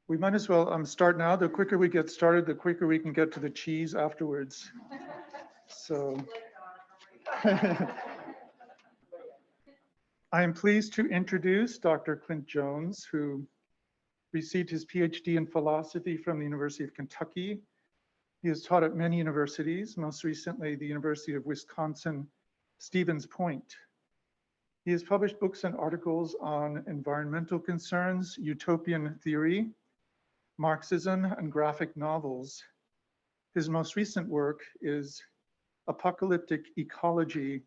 We might as well start now. The quicker we get started, the quicker we can get to the cheese afterwards. So I am pleased to introduce Dr. Clint Jones, who received his PhD in philosophy from the University of Kentucky. He has taught at many universities, most recently the University of Wisconsin, Stevens Point. He has published books and articles on environmental concerns, utopian theory, Marxism, and graphic novels. His most recent work is Apocalyptic Ecology,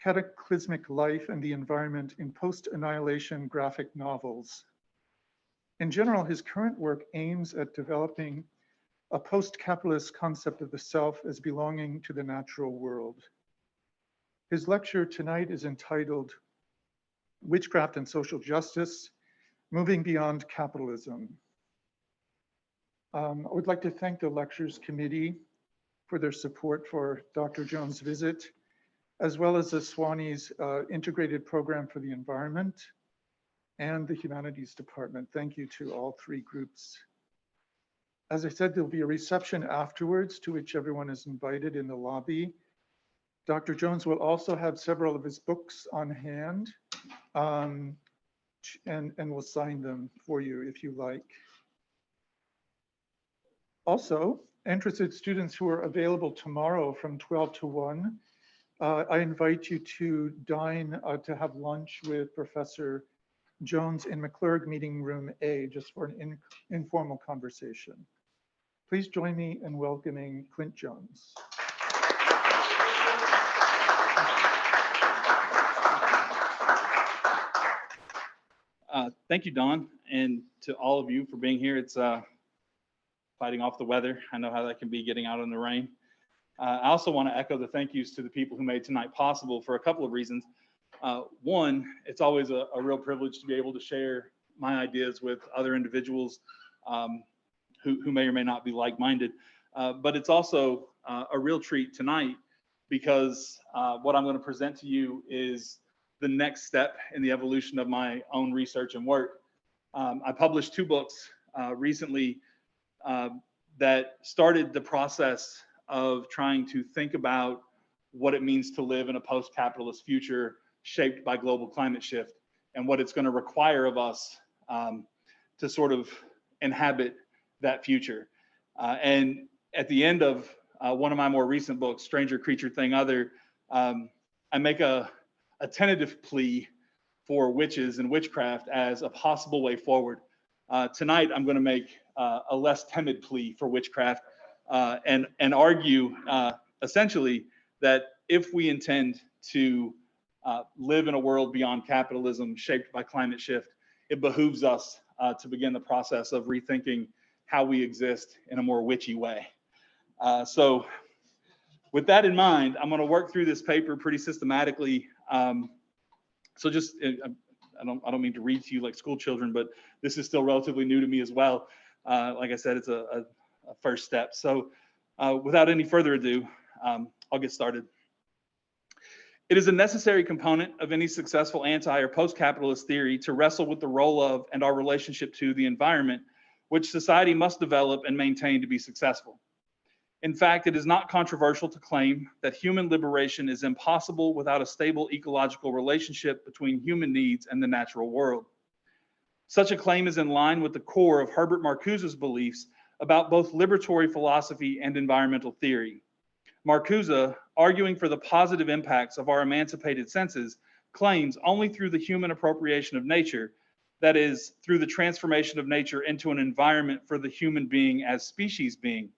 Cataclysmic Life and the Environment in Post-Annihilation Graphic Novels. In general, his current work aims at developing a post-capitalist concept of the self as belonging to the natural world. His lecture tonight is entitled Witchcraft and Social Justice, Moving Beyond Capitalism. I would like to thank the lectures committee for their support for Dr. Jones' visit, as well as the Swanee's Integrated Program for the Environment and the Humanities Department. Thank you to all three groups. As I said, there'll be a reception afterwards to which everyone is invited in the lobby. Dr. Jones will also have several of his books on hand and will sign them for you if you like. Also, interested students who are available tomorrow from 12 to 1, I invite you to dine to have lunch with Professor Jones in McClurg Meeting Room A, just for an informal conversation. Please join me in welcoming Clint Jones. Thank you, Don, and to all of you for being here. It's fighting off the weather. I know how that can be getting out in the rain. I also want to echo the thank yous to the people who made tonight possible for a couple of reasons. One, it's always a real privilege to be able to share my ideas with other individuals who may or may not be like-minded. But it's also a real treat tonight because what I'm going to present to you is the next step in the evolution of my own research and work. I published 2 books recently that started the process of trying to think about what it means to live in a post-capitalist future shaped by global climate shift and what it's going to require of us to sort of inhabit that future. And at the end of one of my more recent books, Stranger, Creature, Thing, Other, I make a tentative plea for witches and witchcraft as a possible way forward. Tonight, I'm going to make a less timid plea for witchcraft and argue essentially that if we intend to live in a world beyond capitalism shaped by climate shift, it behooves us to begin the process of rethinking how we exist in a more witchy way. So with that in mind, I'm going to work through this paper pretty systematically. So just, I don't mean to read to you like school children, but this is still relatively new to me as well. Like I said, it's a first step. So without any further ado, I'll get started. It is a necessary component of any successful anti or post-capitalist theory to wrestle with the role of and our relationship to the environment, which society must develop and maintain to be successful. In fact, it is not controversial to claim that human liberation is impossible without a stable ecological relationship between human needs and the natural world. Such a claim is in line with the core of Herbert Marcuse's beliefs about both liberatory philosophy and environmental theory. Marcuse, arguing for the positive impacts of our emancipated senses, claims only through the human appropriation of nature, that is, through the transformation of nature into an environment for the human being as species being,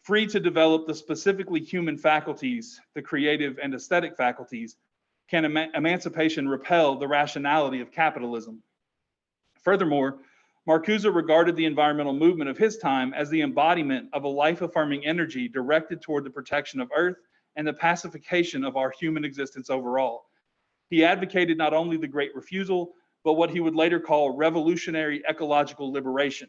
free to develop the specifically human faculties, the creative and aesthetic faculties, can emancipation repel the rationality of capitalism. Furthermore, Marcuse regarded the environmental movement of his time as the embodiment of a life-affirming energy directed toward the protection of Earth and the pacification of our human existence overall. He advocated not only the Great Refusal, but what he would later call revolutionary ecological liberation.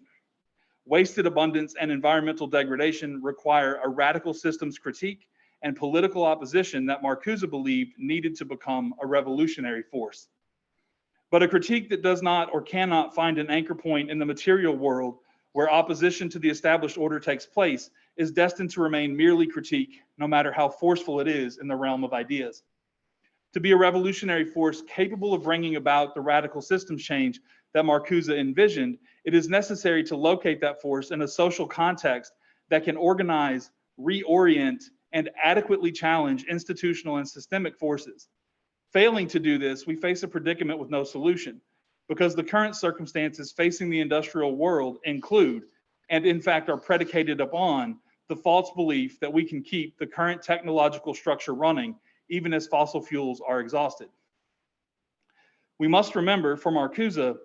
Wasted abundance and environmental degradation require a radical systems critique and political opposition that Marcuse believed needed to become a revolutionary force. But a critique that does not or cannot find an anchor point in the material world where opposition to the established order takes place is destined to remain merely critique, no matter how forceful it is in the realm of ideas. To be a revolutionary force capable of bringing about the radical systems change that Marcuse envisioned, it is necessary to locate that force in a social context that can organize, reorient, and adequately challenge institutional and systemic forces. Failing to do this, we face a predicament with no solution, because the current circumstances facing the industrial world include, and in fact are predicated upon, the false belief that we can keep the current technological structure running even as fossil fuels are exhausted. We must remember, for Marcuse,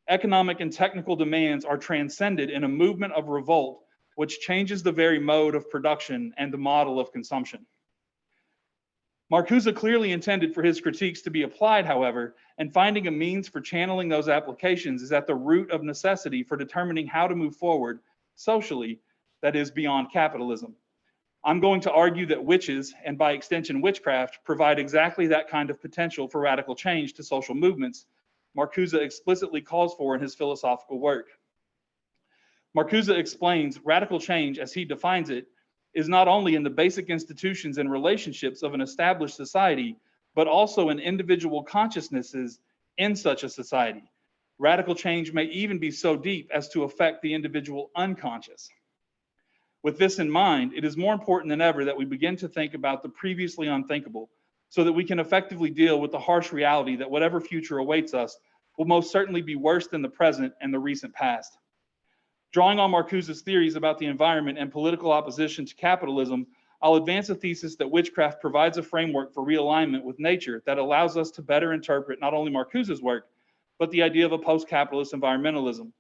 economic and technical demands are transcended in a movement of revolt which changes the very mode of production and the model of consumption. Marcuse clearly intended for his critiques to be applied, however, and finding a means for channeling those applications is at the root of necessity for determining how to move forward socially, that is, beyond capitalism. I'm going to argue that witches, and by extension witchcraft, provide exactly that kind of potential for radical change to social movements Marcuse explicitly calls for in his philosophical work. Marcuse explains radical change, as he defines it, is not only in the basic institutions and relationships of an established society, but also in individual consciousnesses in such a society. Radical change may even be so deep as to affect the individual unconscious. With this in mind, it is more important than ever that we begin to think about the previously unthinkable, so that we can effectively deal with the harsh reality that whatever future awaits us will most certainly be worse than the present and the recent past. Drawing on Marcuse's theories about the environment and political opposition to capitalism, I'll advance a thesis that witchcraft provides a framework for realignment with nature that allows us to better interpret not only Marcuse's work, but the idea of a post-capitalist environmentalism,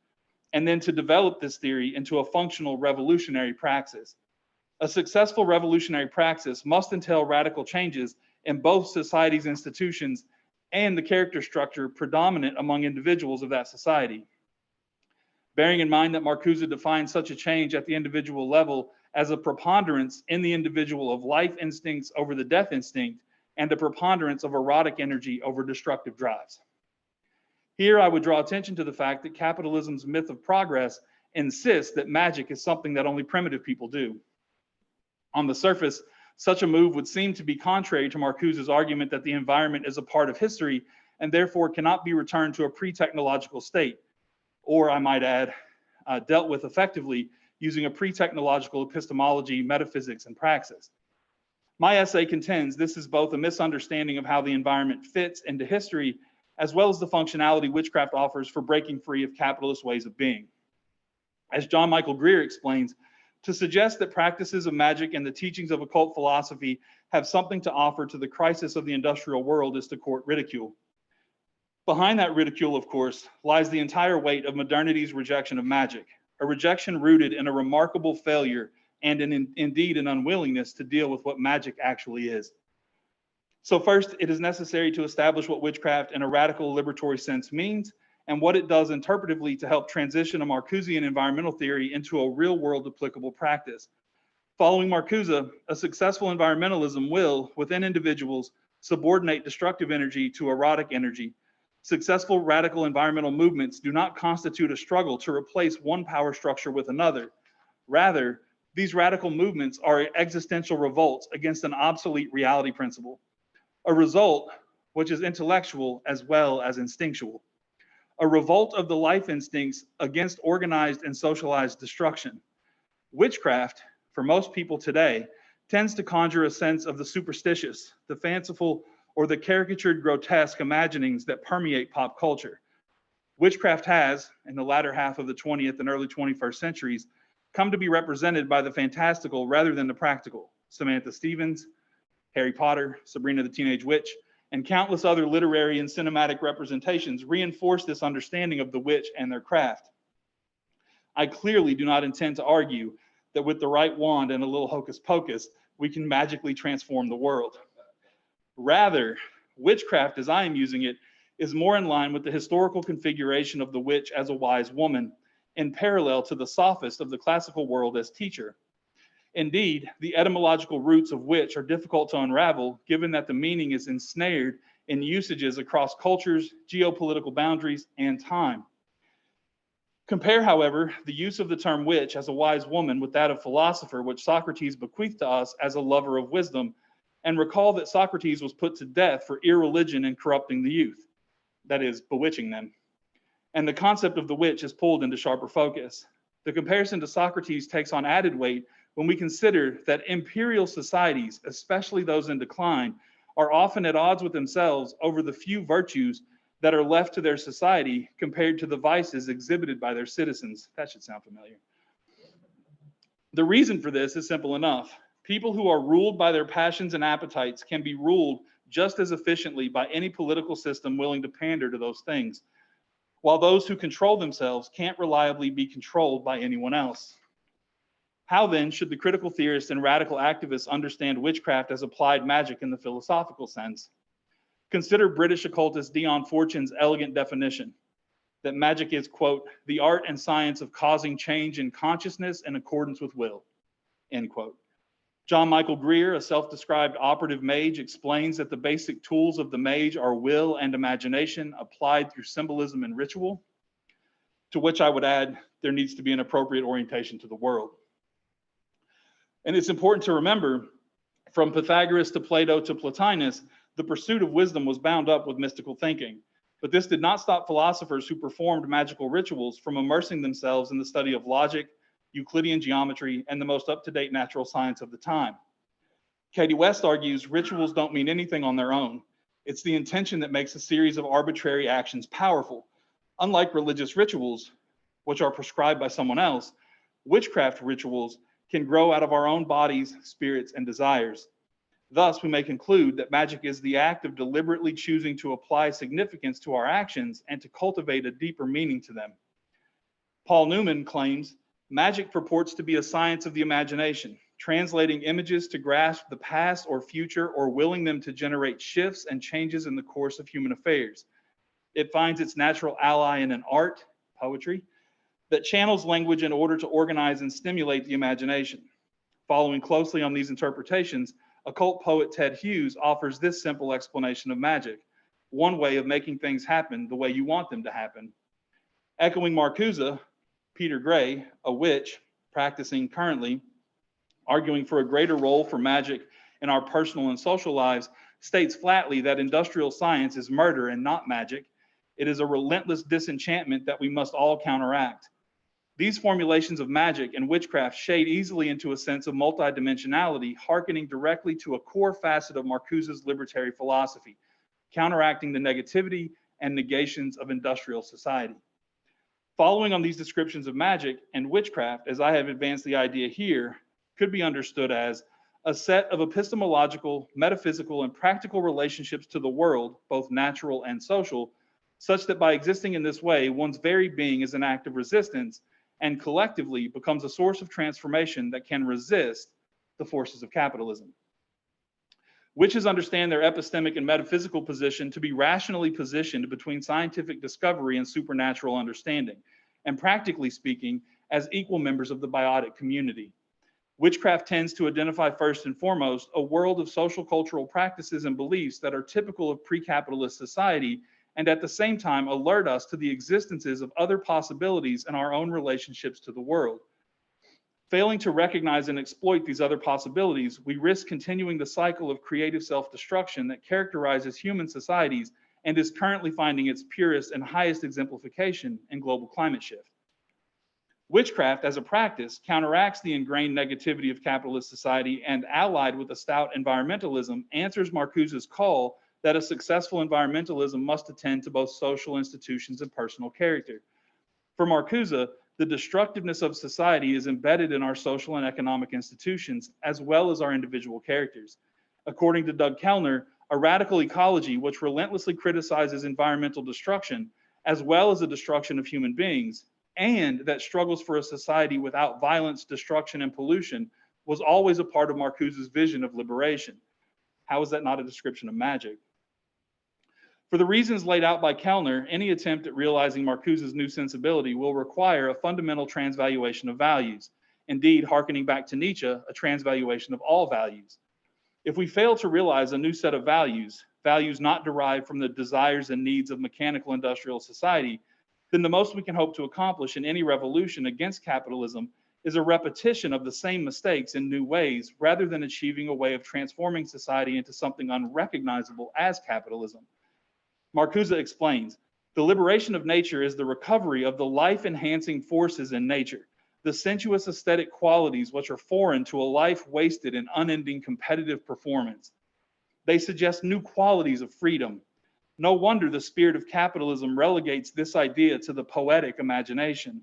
and then to develop this theory into a functional revolutionary praxis. A successful revolutionary praxis must entail radical changes in both society's institutions and the character structure predominant among individuals of that society. Bearing in mind that Marcuse defines such a change at the individual level as a preponderance in the individual of life instincts over the death instinct, and a preponderance of erotic energy over destructive drives. Here, I would draw attention to the fact that capitalism's myth of progress insists that magic is something that only primitive people do. On the surface, such a move would seem to be contrary to Marcuse's argument that the environment is a part of history and therefore cannot be returned to a pre-technological state, or I might add, dealt with effectively using a pre-technological epistemology, metaphysics, and praxis. My essay contends this is both a misunderstanding of how the environment fits into history, as well as the functionality witchcraft offers for breaking free of capitalist ways of being. As John Michael Greer explains, to suggest that practices of magic and the teachings of occult philosophy have something to offer to the crisis of the industrial world is to court ridicule. Behind that ridicule, of course, lies the entire weight of modernity's rejection of magic, a rejection rooted in a remarkable failure and indeed an unwillingness to deal with what magic actually is. So first, it is necessary to establish what witchcraft in a radical liberatory sense means and what it does interpretively to help transition a Marcusean environmental theory into a real-world applicable practice. Following Marcuse, a successful environmentalism will, within individuals, subordinate destructive energy to erotic energy. Successful radical environmental movements do not constitute a struggle to replace one power structure with another. Rather, these radical movements are existential revolts against an obsolete reality principle. A result which is intellectual as well as instinctual. A revolt of the life instincts against organized and socialized destruction. Witchcraft, for most people today, tends to conjure a sense of the superstitious, the fanciful, or the caricatured grotesque imaginings that permeate pop culture. Witchcraft has, in the latter half of the 20th and early 21st centuries, come to be represented by the fantastical rather than the practical. Samantha Stevens, Harry Potter, Sabrina the Teenage Witch, and countless other literary and cinematic representations reinforce this understanding of the witch and their craft. I clearly do not intend to argue that with the right wand and a little hocus pocus, we can magically transform the world. Rather, witchcraft, as I am using it, is more in line with the historical configuration of the witch as a wise woman, in parallel to the sophist of the classical world as teacher. Indeed, the etymological roots of witch are difficult to unravel, given that the meaning is ensnared in usages across cultures, geopolitical boundaries, and time. Compare, however, the use of the term witch as a wise woman with that of philosopher, which Socrates bequeathed to us as a lover of wisdom, and recall that Socrates was put to death for irreligion and corrupting the youth, that is, bewitching them. And the concept of the witch is pulled into sharper focus. The comparison to Socrates takes on added weight when we consider that imperial societies, especially those in decline, are often at odds with themselves over the few virtues that are left to their society compared to the vices exhibited by their citizens. That should sound familiar. The reason for this is simple enough. People who are ruled by their passions and appetites can be ruled just as efficiently by any political system willing to pander to those things, while those who control themselves can't reliably be controlled by anyone else. How then should the critical theorists and radical activists understand witchcraft as applied magic in the philosophical sense? Consider British occultist Dion Fortune's elegant definition that magic is, quote, the art and science of causing change in consciousness in accordance with will, end quote. John Michael Greer, a self-described operative mage, explains that the basic tools of the mage are will and imagination applied through symbolism and ritual, to which I would add there needs to be an appropriate orientation to the world. And it's important to remember, from Pythagoras to Plato to Plotinus, the pursuit of wisdom was bound up with mystical thinking. But this did not stop philosophers who performed magical rituals from immersing themselves in the study of logic, Euclidean geometry, and the most up-to-date natural science of the time. Katie West argues rituals don't mean anything on their own. It's the intention that makes a series of arbitrary actions powerful. Unlike religious rituals, which are prescribed by someone else, witchcraft rituals can grow out of our own bodies, spirits, and desires. Thus, we may conclude that magic is the act of deliberately choosing to apply significance to our actions and to cultivate a deeper meaning to them. Paul Newman claims, magic purports to be a science of the imagination, translating images to grasp the past or future or willing them to generate shifts and changes in the course of human affairs. It finds its natural ally in an art, poetry, that channels language in order to organize and stimulate the imagination. Following closely on these interpretations, occult poet Ted Hughes offers this simple explanation of magic, one way of making things happen the way you want them to happen. Echoing Marcuse, Peter Gray, a witch practicing currently, arguing for a greater role for magic in our personal and social lives, states flatly that industrial science is murder and not magic. It is a relentless disenchantment that we must all counteract. These formulations of magic and witchcraft shade easily into a sense of multidimensionality, hearkening directly to a core facet of Marcuse's libertary philosophy, counteracting the negativity and negations of industrial society. Following on these descriptions of magic and witchcraft, as I have advanced the idea here, could be understood as a set of epistemological, metaphysical, and practical relationships to the world, both natural and social, such that by existing in this way, one's very being is an act of resistance and collectively becomes a source of transformation that can resist the forces of capitalism. Witches understand their epistemic and metaphysical position to be rationally positioned between scientific discovery and supernatural understanding, and practically speaking, as equal members of the biotic community. Witchcraft tends to identify first and foremost a world of social cultural practices and beliefs that are typical of pre-capitalist society, and at the same time alert us to the existences of other possibilities in our own relationships to the world. Failing to recognize and exploit these other possibilities, we risk continuing the cycle of creative self-destruction that characterizes human societies and is currently finding its purest and highest exemplification in global climate shift. Witchcraft, as a practice, counteracts the ingrained negativity of capitalist society and, allied with a stout environmentalism, answers Marcuse's call that a successful environmentalism must attend to both social institutions and personal character. For Marcuse, the destructiveness of society is embedded in our social and economic institutions, as well as our individual characters. According to Doug Kellner, a radical ecology which relentlessly criticizes environmental destruction, as well as the destruction of human beings, and that struggles for a society without violence, destruction, and pollution, was always a part of Marcuse's vision of liberation. How is that not a description of magic? For the reasons laid out by Kellner, any attempt at realizing Marcuse's new sensibility will require a fundamental transvaluation of values. Indeed, hearkening back to Nietzsche, a transvaluation of all values. If we fail to realize a new set of values values not derived from the desires and needs of mechanical industrial society, then the most we can hope to accomplish in any revolution against capitalism is a repetition of the same mistakes in new ways, rather than achieving a way of transforming society into something unrecognizable as capitalism. Marcuse explains, the liberation of nature is the recovery of the life-enhancing forces in nature, the sensuous aesthetic qualities which are foreign to a life wasted in unending competitive performance. They suggest new qualities of freedom. No wonder the spirit of capitalism relegates this idea to the poetic imagination.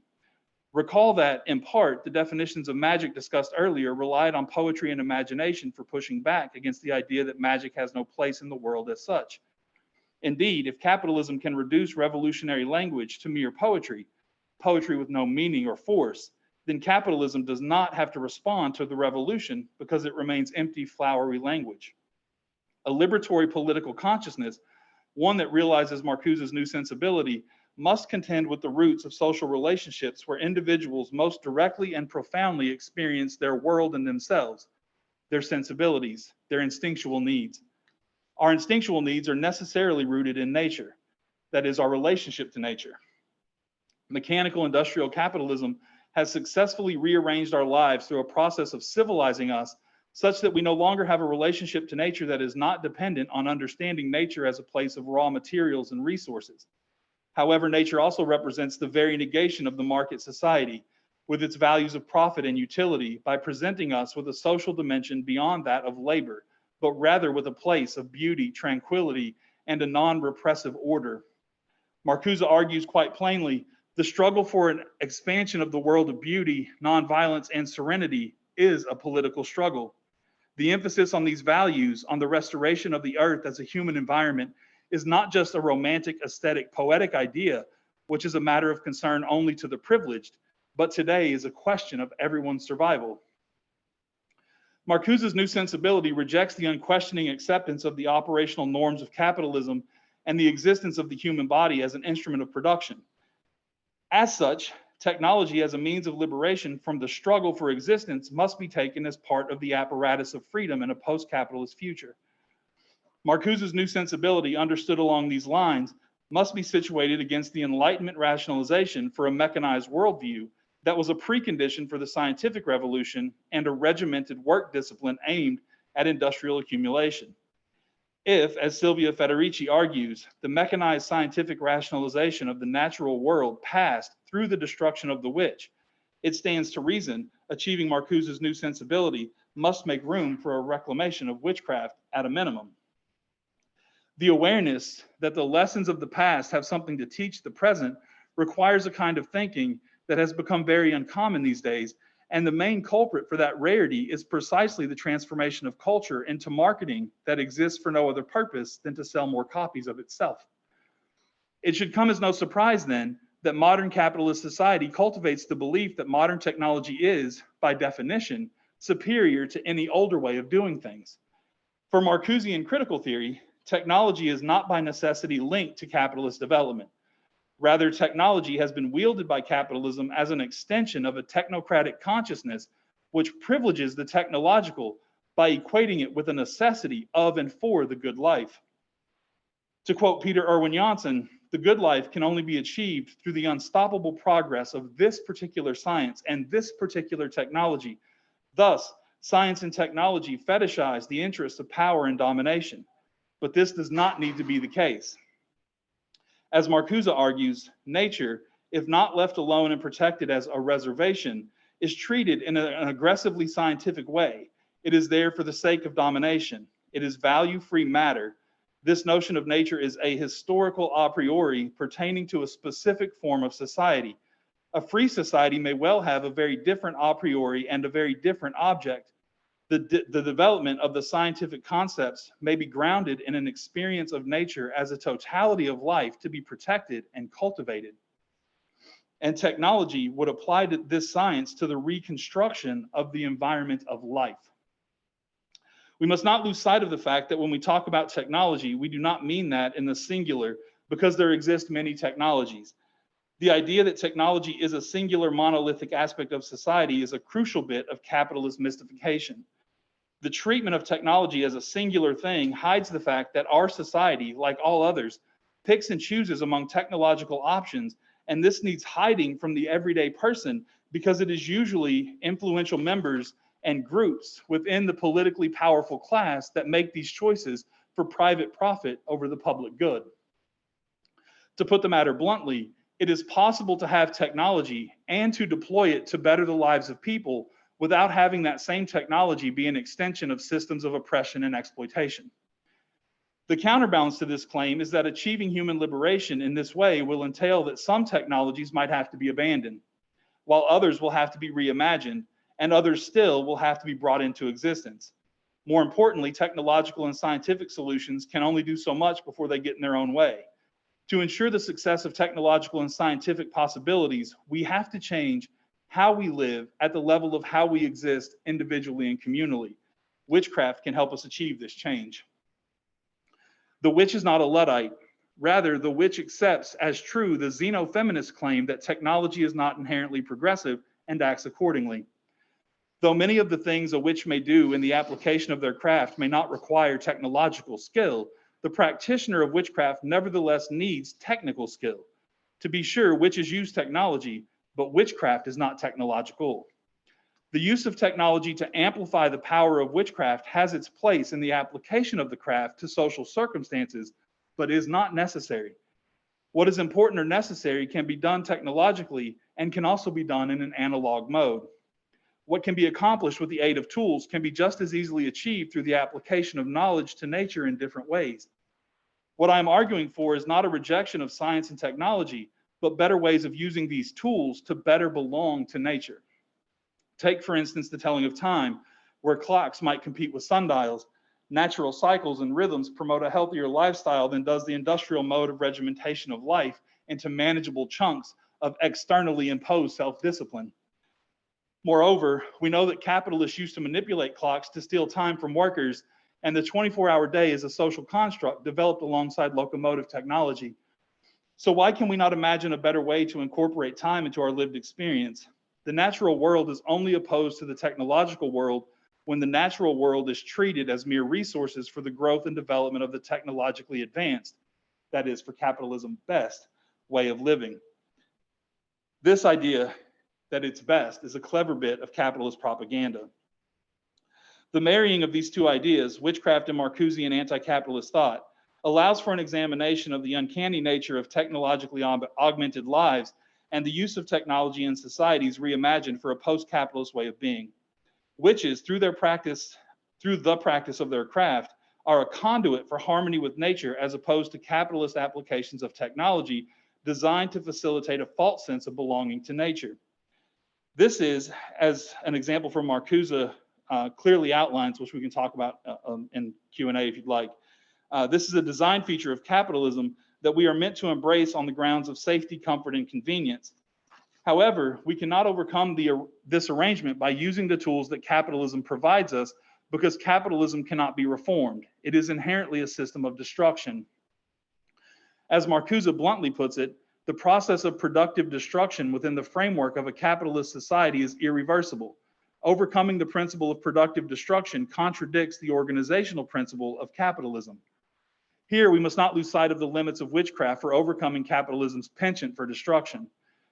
Recall that, in part, the definitions of magic discussed earlier relied on poetry and imagination for pushing back against the idea that magic has no place in the world as such. Indeed, if capitalism can reduce revolutionary language to mere poetry, poetry with no meaning or force, then capitalism does not have to respond to the revolution because it remains empty, flowery language. A liberatory political consciousness, one that realizes Marcuse's new sensibility, must contend with the roots of social relationships where individuals most directly and profoundly experience their world and themselves, their sensibilities, their instinctual needs. Our instinctual needs are necessarily rooted in nature, that is, our relationship to nature. Mechanical industrial capitalism has successfully rearranged our lives through a process of civilizing us such that we no longer have a relationship to nature that is not dependent on understanding nature as a place of raw materials and resources. However, nature also represents the very negation of the market society, with its values of profit and utility, by presenting us with a social dimension beyond that of labor, but rather with a place of beauty, tranquility, and a non-repressive order. Marcuse argues quite plainly, the struggle for an expansion of the world of beauty, nonviolence, and serenity is a political struggle. The emphasis on these values, on the restoration of the earth as a human environment, is not just a romantic, aesthetic, poetic idea, which is a matter of concern only to the privileged, but today is a question of everyone's survival. Marcuse's new sensibility rejects the unquestioning acceptance of the operational norms of capitalism and the existence of the human body as an instrument of production. As such, technology as a means of liberation from the struggle for existence must be taken as part of the apparatus of freedom in a post-capitalist future. Marcuse's new sensibility, understood along these lines, must be situated against the Enlightenment rationalization for a mechanized worldview that was a precondition for the scientific revolution and a regimented work discipline aimed at industrial accumulation. If, as Silvia Federici argues, the mechanized scientific rationalization of the natural world passed through the destruction of the witch, it stands to reason achieving Marcuse's new sensibility must make room for a reclamation of witchcraft at a minimum. The awareness that the lessons of the past have something to teach the present requires a kind of thinking that has become very uncommon these days, and the main culprit for that rarity is precisely the transformation of culture into marketing that exists for no other purpose than to sell more copies of itself. It should come as no surprise then that modern capitalist society cultivates the belief that modern technology is, by definition, superior to any older way of doing things. For Marcusean critical theory, technology is not by necessity linked to capitalist development. Rather, technology has been wielded by capitalism as an extension of a technocratic consciousness which privileges the technological by equating it with a necessity of and for the good life. To quote Peter Irwin Janssen, the good life can only be achieved through the unstoppable progress of this particular science and this particular technology. Thus, science and technology fetishize the interests of power and domination. But this does not need to be the case. As Marcuse argues, nature, if not left alone and protected as a reservation, is treated in an aggressively scientific way. It is there for the sake of domination. It is value-free matter. This notion of nature is a historical a priori pertaining to a specific form of society. A free society may well have a very different a priori and a very different object. The development of the scientific concepts may be grounded in an experience of nature as a totality of life to be protected and cultivated. And technology would apply this science to the reconstruction of the environment of life. We must not lose sight of the fact that when we talk about technology, we do not mean that in the singular because there exist many technologies. The idea that technology is a singular monolithic aspect of society is a crucial bit of capitalist mystification. The treatment of technology as a singular thing hides the fact that our society, like all others, picks and chooses among technological options, and this needs hiding from the everyday person because it is usually influential members and groups within the politically powerful class that make these choices for private profit over the public good. To put the matter bluntly, it is possible to have technology and to deploy it to better the lives of people without having that same technology be an extension of systems of oppression and exploitation. The counterbalance to this claim is that achieving human liberation in this way will entail that some technologies might have to be abandoned, while others will have to be reimagined, and others still will have to be brought into existence. More importantly, technological and scientific solutions can only do so much before they get in their own way. To ensure the success of technological and scientific possibilities, we have to change how we live at the level of how we exist individually and communally. Witchcraft can help us achieve this change. The witch is not a Luddite. Rather, the witch accepts as true the xenofeminist claim that technology is not inherently progressive and acts accordingly. Though many of the things a witch may do in the application of their craft may not require technological skill, the practitioner of witchcraft nevertheless needs technical skill. To be sure, witches use technology, but witchcraft is not technological. The use of technology to amplify the power of witchcraft has its place in the application of the craft to social circumstances, but is not necessary. What is important or necessary can be done technologically and can also be done in an analog mode. What can be accomplished with the aid of tools can be just as easily achieved through the application of knowledge to nature in different ways. What I'm arguing for is not a rejection of science and technology, but better ways of using these tools to better belong to nature. Take, for instance, the telling of time, where clocks might compete with sundials. Natural cycles and rhythms promote a healthier lifestyle than does the industrial mode of regimentation of life into manageable chunks of externally imposed self-discipline. Moreover, we know that capitalists used to manipulate clocks to steal time from workers, and the 24-hour day is a social construct developed alongside locomotive technology. So why can we not imagine a better way to incorporate time into our lived experience? The natural world is only opposed to the technological world when the natural world is treated as mere resources for the growth and development of the technologically advanced, that is, for capitalism's best way of living. This idea that it's best is a clever bit of capitalist propaganda. The marrying of these two ideas, witchcraft and Marcusean anti-capitalist thought, allows for an examination of the uncanny nature of technologically augmented lives and the use of technology in societies reimagined for a post-capitalist way of being. Witches, through the practice of their craft, are a conduit for harmony with nature as opposed to capitalist applications of technology designed to facilitate a false sense of belonging to nature. This is, as an example from Marcuse clearly outlines, which we can talk about in Q&A if you'd like. This is a design feature of capitalism that we are meant to embrace on the grounds of safety, comfort, and convenience. However, we cannot overcome this arrangement by using the tools that capitalism provides us because capitalism cannot be reformed. It is inherently a system of destruction. As Marcuse bluntly puts it, the process of productive destruction within the framework of a capitalist society is irreversible. Overcoming the principle of productive destruction contradicts the organizational principle of capitalism. Here, we must not lose sight of the limits of witchcraft for overcoming capitalism's penchant for destruction.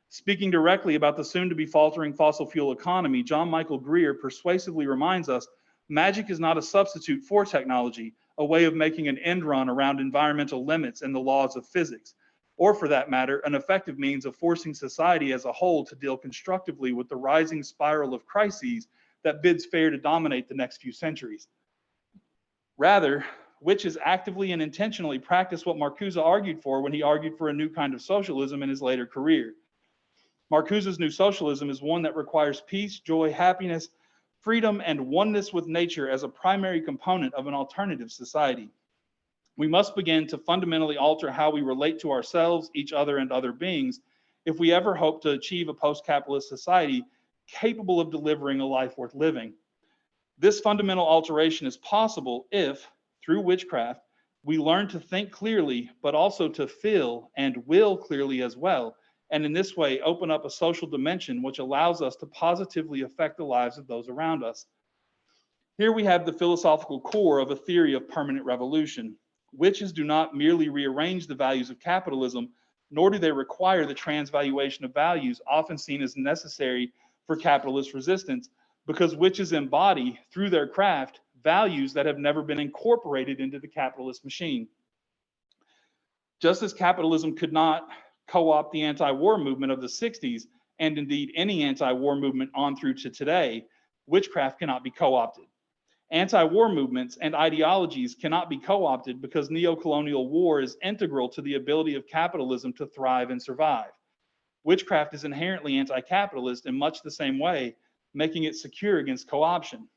Speaking directly about the soon-to-be faltering fossil fuel economy, John Michael Greer persuasively reminds us magic is not a substitute for technology, a way of making an end run around environmental limits and the laws of physics, or for that matter, an effective means of forcing society as a whole to deal constructively with the rising spiral of crises that bids fair to dominate the next few centuries. Rather, witches actively and intentionally practice what Marcuse argued for when he argued for a new kind of socialism in his later career. Marcuse's new socialism is one that requires peace, joy, happiness, freedom, and oneness with nature as a primary component of an alternative society. We must begin to fundamentally alter how we relate to ourselves, each other, and other beings if we ever hope to achieve a post-capitalist society capable of delivering a life worth living. This fundamental alteration is possible if, through witchcraft, we learn to think clearly, but also to feel and will clearly as well, and in this way open up a social dimension which allows us to positively affect the lives of those around us. Here we have the philosophical core of a theory of permanent revolution. Witches do not merely rearrange the values of capitalism, nor do they require the transvaluation of values often seen as necessary for capitalist resistance, because witches embody, through their craft, values that have never been incorporated into the capitalist machine. Just as capitalism could not co-opt the anti-war movement of the 60s, and indeed any anti-war movement on through to today, witchcraft cannot be co-opted. Anti-war movements and ideologies cannot be co-opted because neo-colonial war is integral to the ability of capitalism to thrive and survive. Witchcraft is inherently anti-capitalist in much the same way, making it secure against co-option.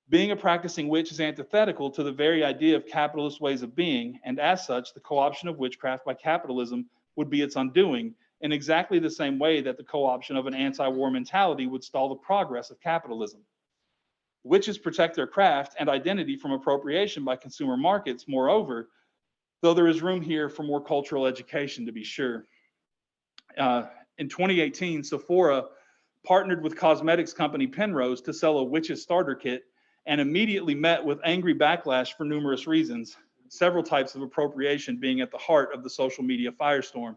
Being a practicing witch is antithetical to the very idea of capitalist ways of being, and as such, the co-option of witchcraft by capitalism would be its undoing, in exactly the same way that the co-option of an anti-war mentality would stall the progress of capitalism. Witches protect their craft and identity from appropriation by consumer markets, moreover, though there is room here for more cultural education, to be sure. In 2018, Sephora partnered with cosmetics company Penrose to sell a witch's starter kit and immediately met with angry backlash for numerous reasons, several types of appropriation being at the heart of the social media firestorm.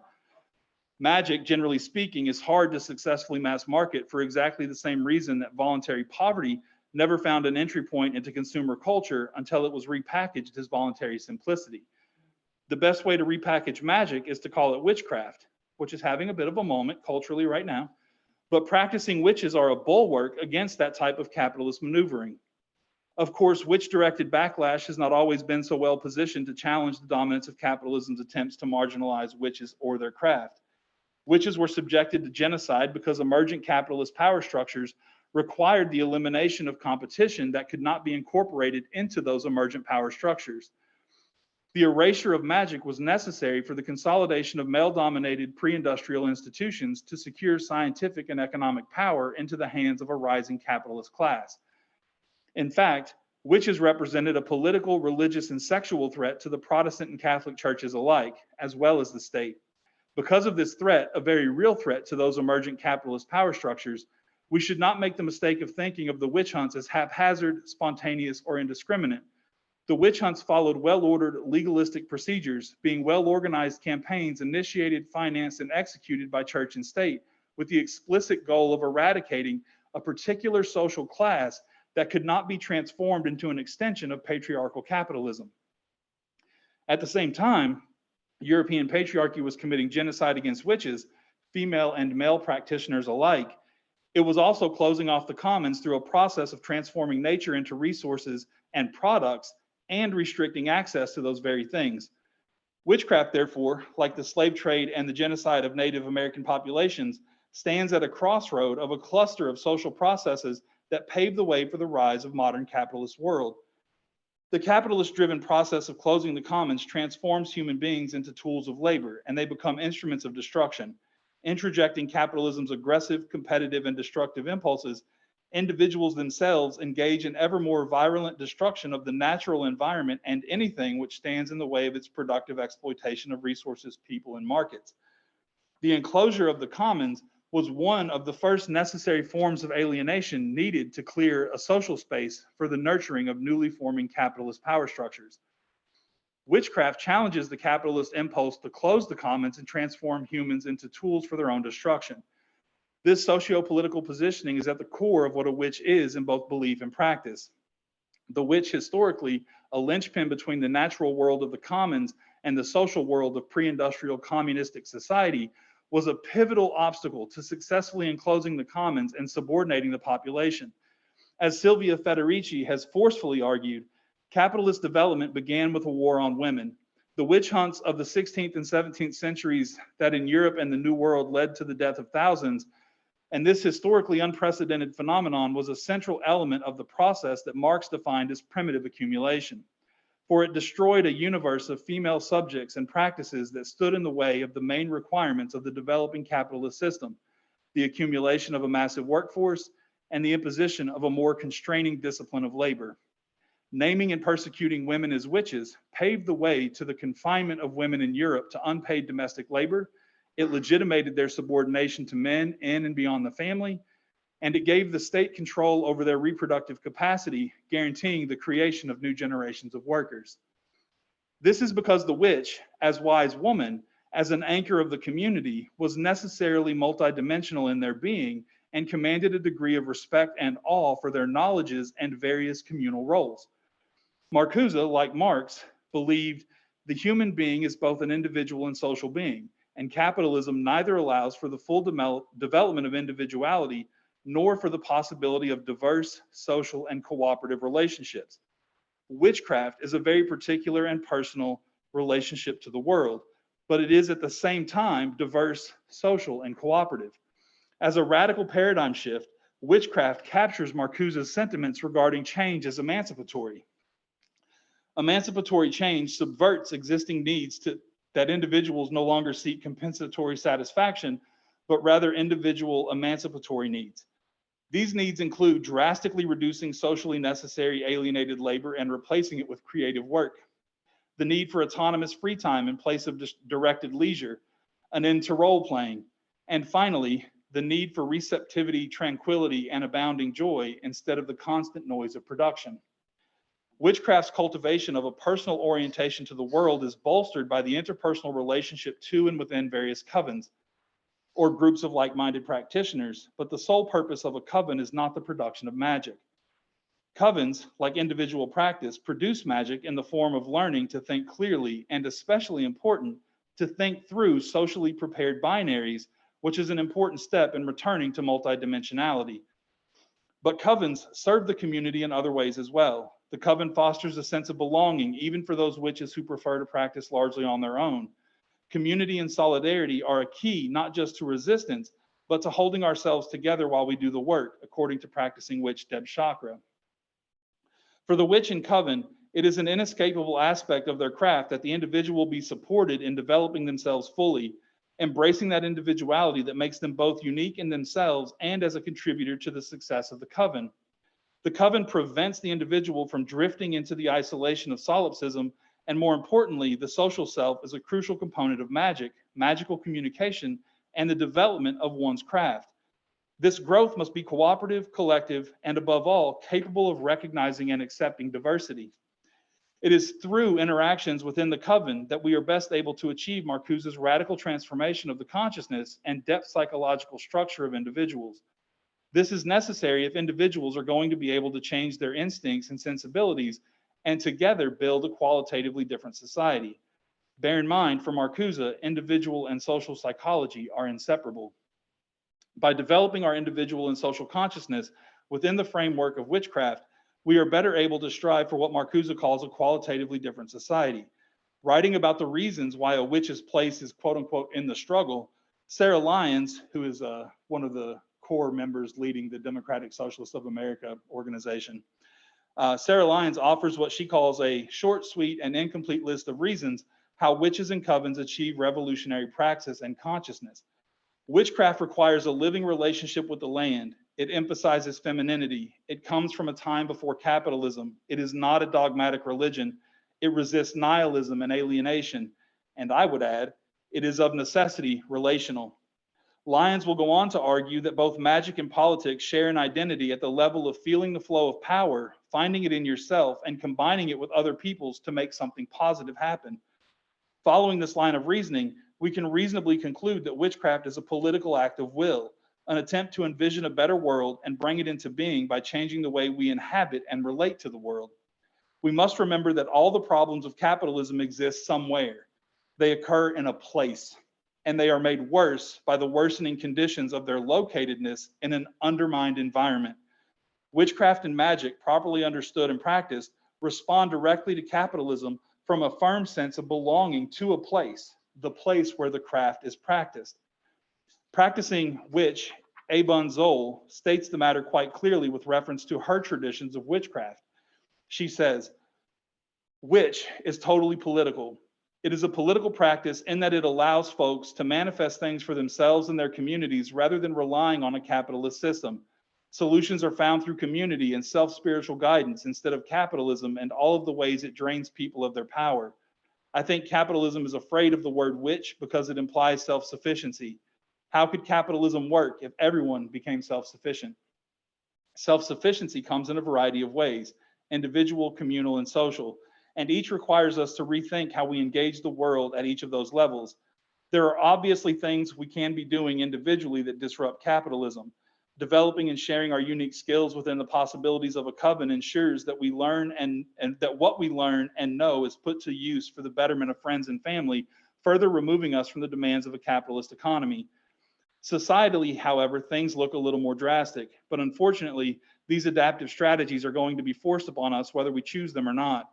Magic, generally speaking, is hard to successfully mass market for exactly the same reason that voluntary poverty never found an entry point into consumer culture until it was repackaged as voluntary simplicity. The best way to repackage magic is to call it witchcraft, which is having a bit of a moment culturally right now, but practicing witches are a bulwark against that type of capitalist maneuvering. Of course, witch-directed backlash has not always been so well positioned to challenge the dominance of capitalism's attempts to marginalize witches or their craft. Witches were subjected to genocide because emergent capitalist power structures required the elimination of competition that could not be incorporated into those emergent power structures. The erasure of magic was necessary for the consolidation of male-dominated pre-industrial institutions to secure scientific and economic power into the hands of a rising capitalist class. In fact, witches represented a political, religious, and sexual threat to the Protestant and Catholic churches alike, as well as the state. Because of this threat, a very real threat to those emergent capitalist power structures, we should not make the mistake of thinking of the witch hunts as haphazard, spontaneous, or indiscriminate. The witch hunts followed well-ordered, legalistic procedures, being well-organized campaigns initiated, financed, and executed by church and state, with the explicit goal of eradicating a particular social class that could not be transformed into an extension of patriarchal capitalism. At the same time, European patriarchy was committing genocide against witches, female and male practitioners alike. It was also closing off the commons through a process of transforming nature into resources and products and restricting access to those very things. Witchcraft, therefore, like the slave trade and the genocide of Native American populations, stands at a crossroad of a cluster of social processes that paved the way for the rise of modern capitalist world. The capitalist-driven process of closing the commons transforms human beings into tools of labor, and they become instruments of destruction. Introjecting capitalism's aggressive, competitive, and destructive impulses, individuals themselves engage in ever more virulent destruction of the natural environment and anything which stands in the way of its productive exploitation of resources, people, and markets. The enclosure of the commons was one of the first necessary forms of alienation needed to clear a social space for the nurturing of newly forming capitalist power structures. Witchcraft challenges the capitalist impulse to close the commons and transform humans into tools for their own destruction. This socio-political positioning is at the core of what a witch is in both belief and practice. The witch, historically, a linchpin between the natural world of the commons and the social world of pre-industrial communistic society, was a pivotal obstacle to successfully enclosing the commons and subordinating the population. As Silvia Federici has forcefully argued, capitalist development began with a war on women. The witch hunts of the 16th and 17th centuries that in Europe and the New World led to the death of thousands, and this historically unprecedented phenomenon was a central element of the process that Marx defined as primitive accumulation. For it destroyed a universe of female subjects and practices that stood in the way of the main requirements of the developing capitalist system, the accumulation of a massive workforce and the imposition of a more constraining discipline of labor. Naming and persecuting women as witches paved the way to the confinement of women in Europe to unpaid domestic labor. It legitimated their subordination to men in and beyond the family, and it gave the state control over their reproductive capacity, guaranteeing the creation of new generations of workers. This is because the witch, as wise woman, as an anchor of the community, was necessarily multidimensional in their being and commanded a degree of respect and awe for their knowledges and various communal roles. Marcuse, like Marx, believed the human being is both an individual and social being, and capitalism neither allows for the full development of individuality nor for the possibility of diverse social and cooperative relationships. Witchcraft is a very particular and personal relationship to the world, but it is at the same time diverse, social, and cooperative. As a radical paradigm shift, witchcraft captures Marcuse's sentiments regarding change as emancipatory. Emancipatory change subverts existing needs that individuals no longer seek compensatory satisfaction, but rather individual emancipatory needs. These needs include drastically reducing socially necessary alienated labor and replacing it with creative work, the need for autonomous free time in place of directed leisure, an end to role playing, and finally, the need for receptivity, tranquility, and abounding joy instead of the constant noise of production. Witchcraft's cultivation of a personal orientation to the world is bolstered by the interpersonal relationship to and within various covens, or groups of like-minded practitioners, but the sole purpose of a coven is not the production of magic. Covens, like individual practice, produce magic in the form of learning to think clearly and, especially important, to think through socially prepared binaries, which is an important step in returning to multidimensionality. But covens serve the community in other ways as well. The coven fosters a sense of belonging, even for those witches who prefer to practice largely on their own. Community and solidarity are a key not just to resistance, but to holding ourselves together while we do the work, according to practicing witch Deb Chakra. For the witch and coven, it is an inescapable aspect of their craft that the individual will be supported in developing themselves fully, embracing that individuality that makes them both unique in themselves and as a contributor to the success of the coven. The coven prevents the individual from drifting into the isolation of solipsism, and more importantly, the social self is a crucial component of magic, magical communication, and the development of one's craft. This growth must be cooperative, collective, and above all, capable of recognizing and accepting diversity. It is through interactions within the coven that we are best able to achieve Marcuse's radical transformation of the consciousness and depth psychological structure of individuals. This is necessary if individuals are going to be able to change their instincts and sensibilities and together build a qualitatively different society. Bear in mind, for Marcuse, individual and social psychology are inseparable. By developing our individual and social consciousness within the framework of witchcraft, we are better able to strive for what Marcuse calls a qualitatively different society. Writing about the reasons why a witch's place is quote unquote in the struggle, Sarah Lyons, who is one of the core members leading the Democratic Socialists of America organization, Sarah Lyons offers what she calls a short, sweet, and incomplete list of reasons how witches and covens achieve revolutionary praxis and consciousness. Witchcraft requires a living relationship with the land. It emphasizes femininity. It comes from a time before capitalism. It is not a dogmatic religion. It resists nihilism and alienation. And I would add, it is of necessity relational. Lyons will go on to argue that both magic and politics share an identity at the level of feeling the flow of power, finding it in yourself, and combining it with other people's to make something positive happen. Following this line of reasoning, we can reasonably conclude that witchcraft is a political act of will, an attempt to envision a better world and bring it into being by changing the way we inhabit and relate to the world. We must remember that all the problems of capitalism exist somewhere. They occur in a place, and they are made worse by the worsening conditions of their locatedness in an undermined environment. Witchcraft and magic, properly understood and practiced, respond directly to capitalism from a firm sense of belonging to a place, the place where the craft is practiced. Practicing witch Abun Zoll states the matter quite clearly with reference to her traditions of witchcraft. She says, witch is totally political. It is a political practice in that it allows folks to manifest things for themselves and their communities rather than relying on a capitalist system. Solutions are found through community and self-spiritual guidance instead of capitalism and all of the ways it drains people of their power. I think capitalism is afraid of the word witch because it implies self-sufficiency. How could capitalism work if everyone became self-sufficient? Self-sufficiency comes in a variety of ways: individual, communal, and social, and each requires us to rethink how we engage the world at each of those levels. There are obviously things we can be doing individually that disrupt capitalism. Developing and sharing our unique skills within the possibilities of a coven ensures that we learn and that what we learn and know is put to use for the betterment of friends and family, further removing us from the demands of a capitalist economy. Societally, however, things look a little more drastic, but unfortunately, these adaptive strategies are going to be forced upon us whether we choose them or not.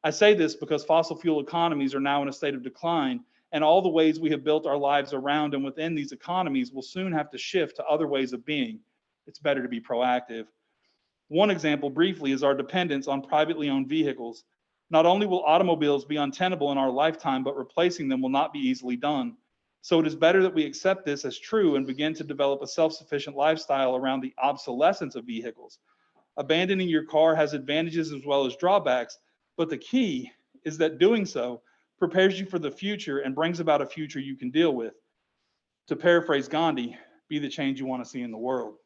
I say this because fossil fuel economies are now in a state of decline, and all the ways we have built our lives around and within these economies will soon have to shift to other ways of being. It's better to be proactive. One example, briefly, is our dependence on privately owned vehicles. Not only will automobiles be untenable in our lifetime, but replacing them will not be easily done. So it is better that we accept this as true and begin to develop a self-sufficient lifestyle around the obsolescence of vehicles. Abandoning your car has advantages as well as drawbacks, but the key is that doing so prepares you for the future and brings about a future you can deal with. To paraphrase Gandhi, be the change you want to see in the world.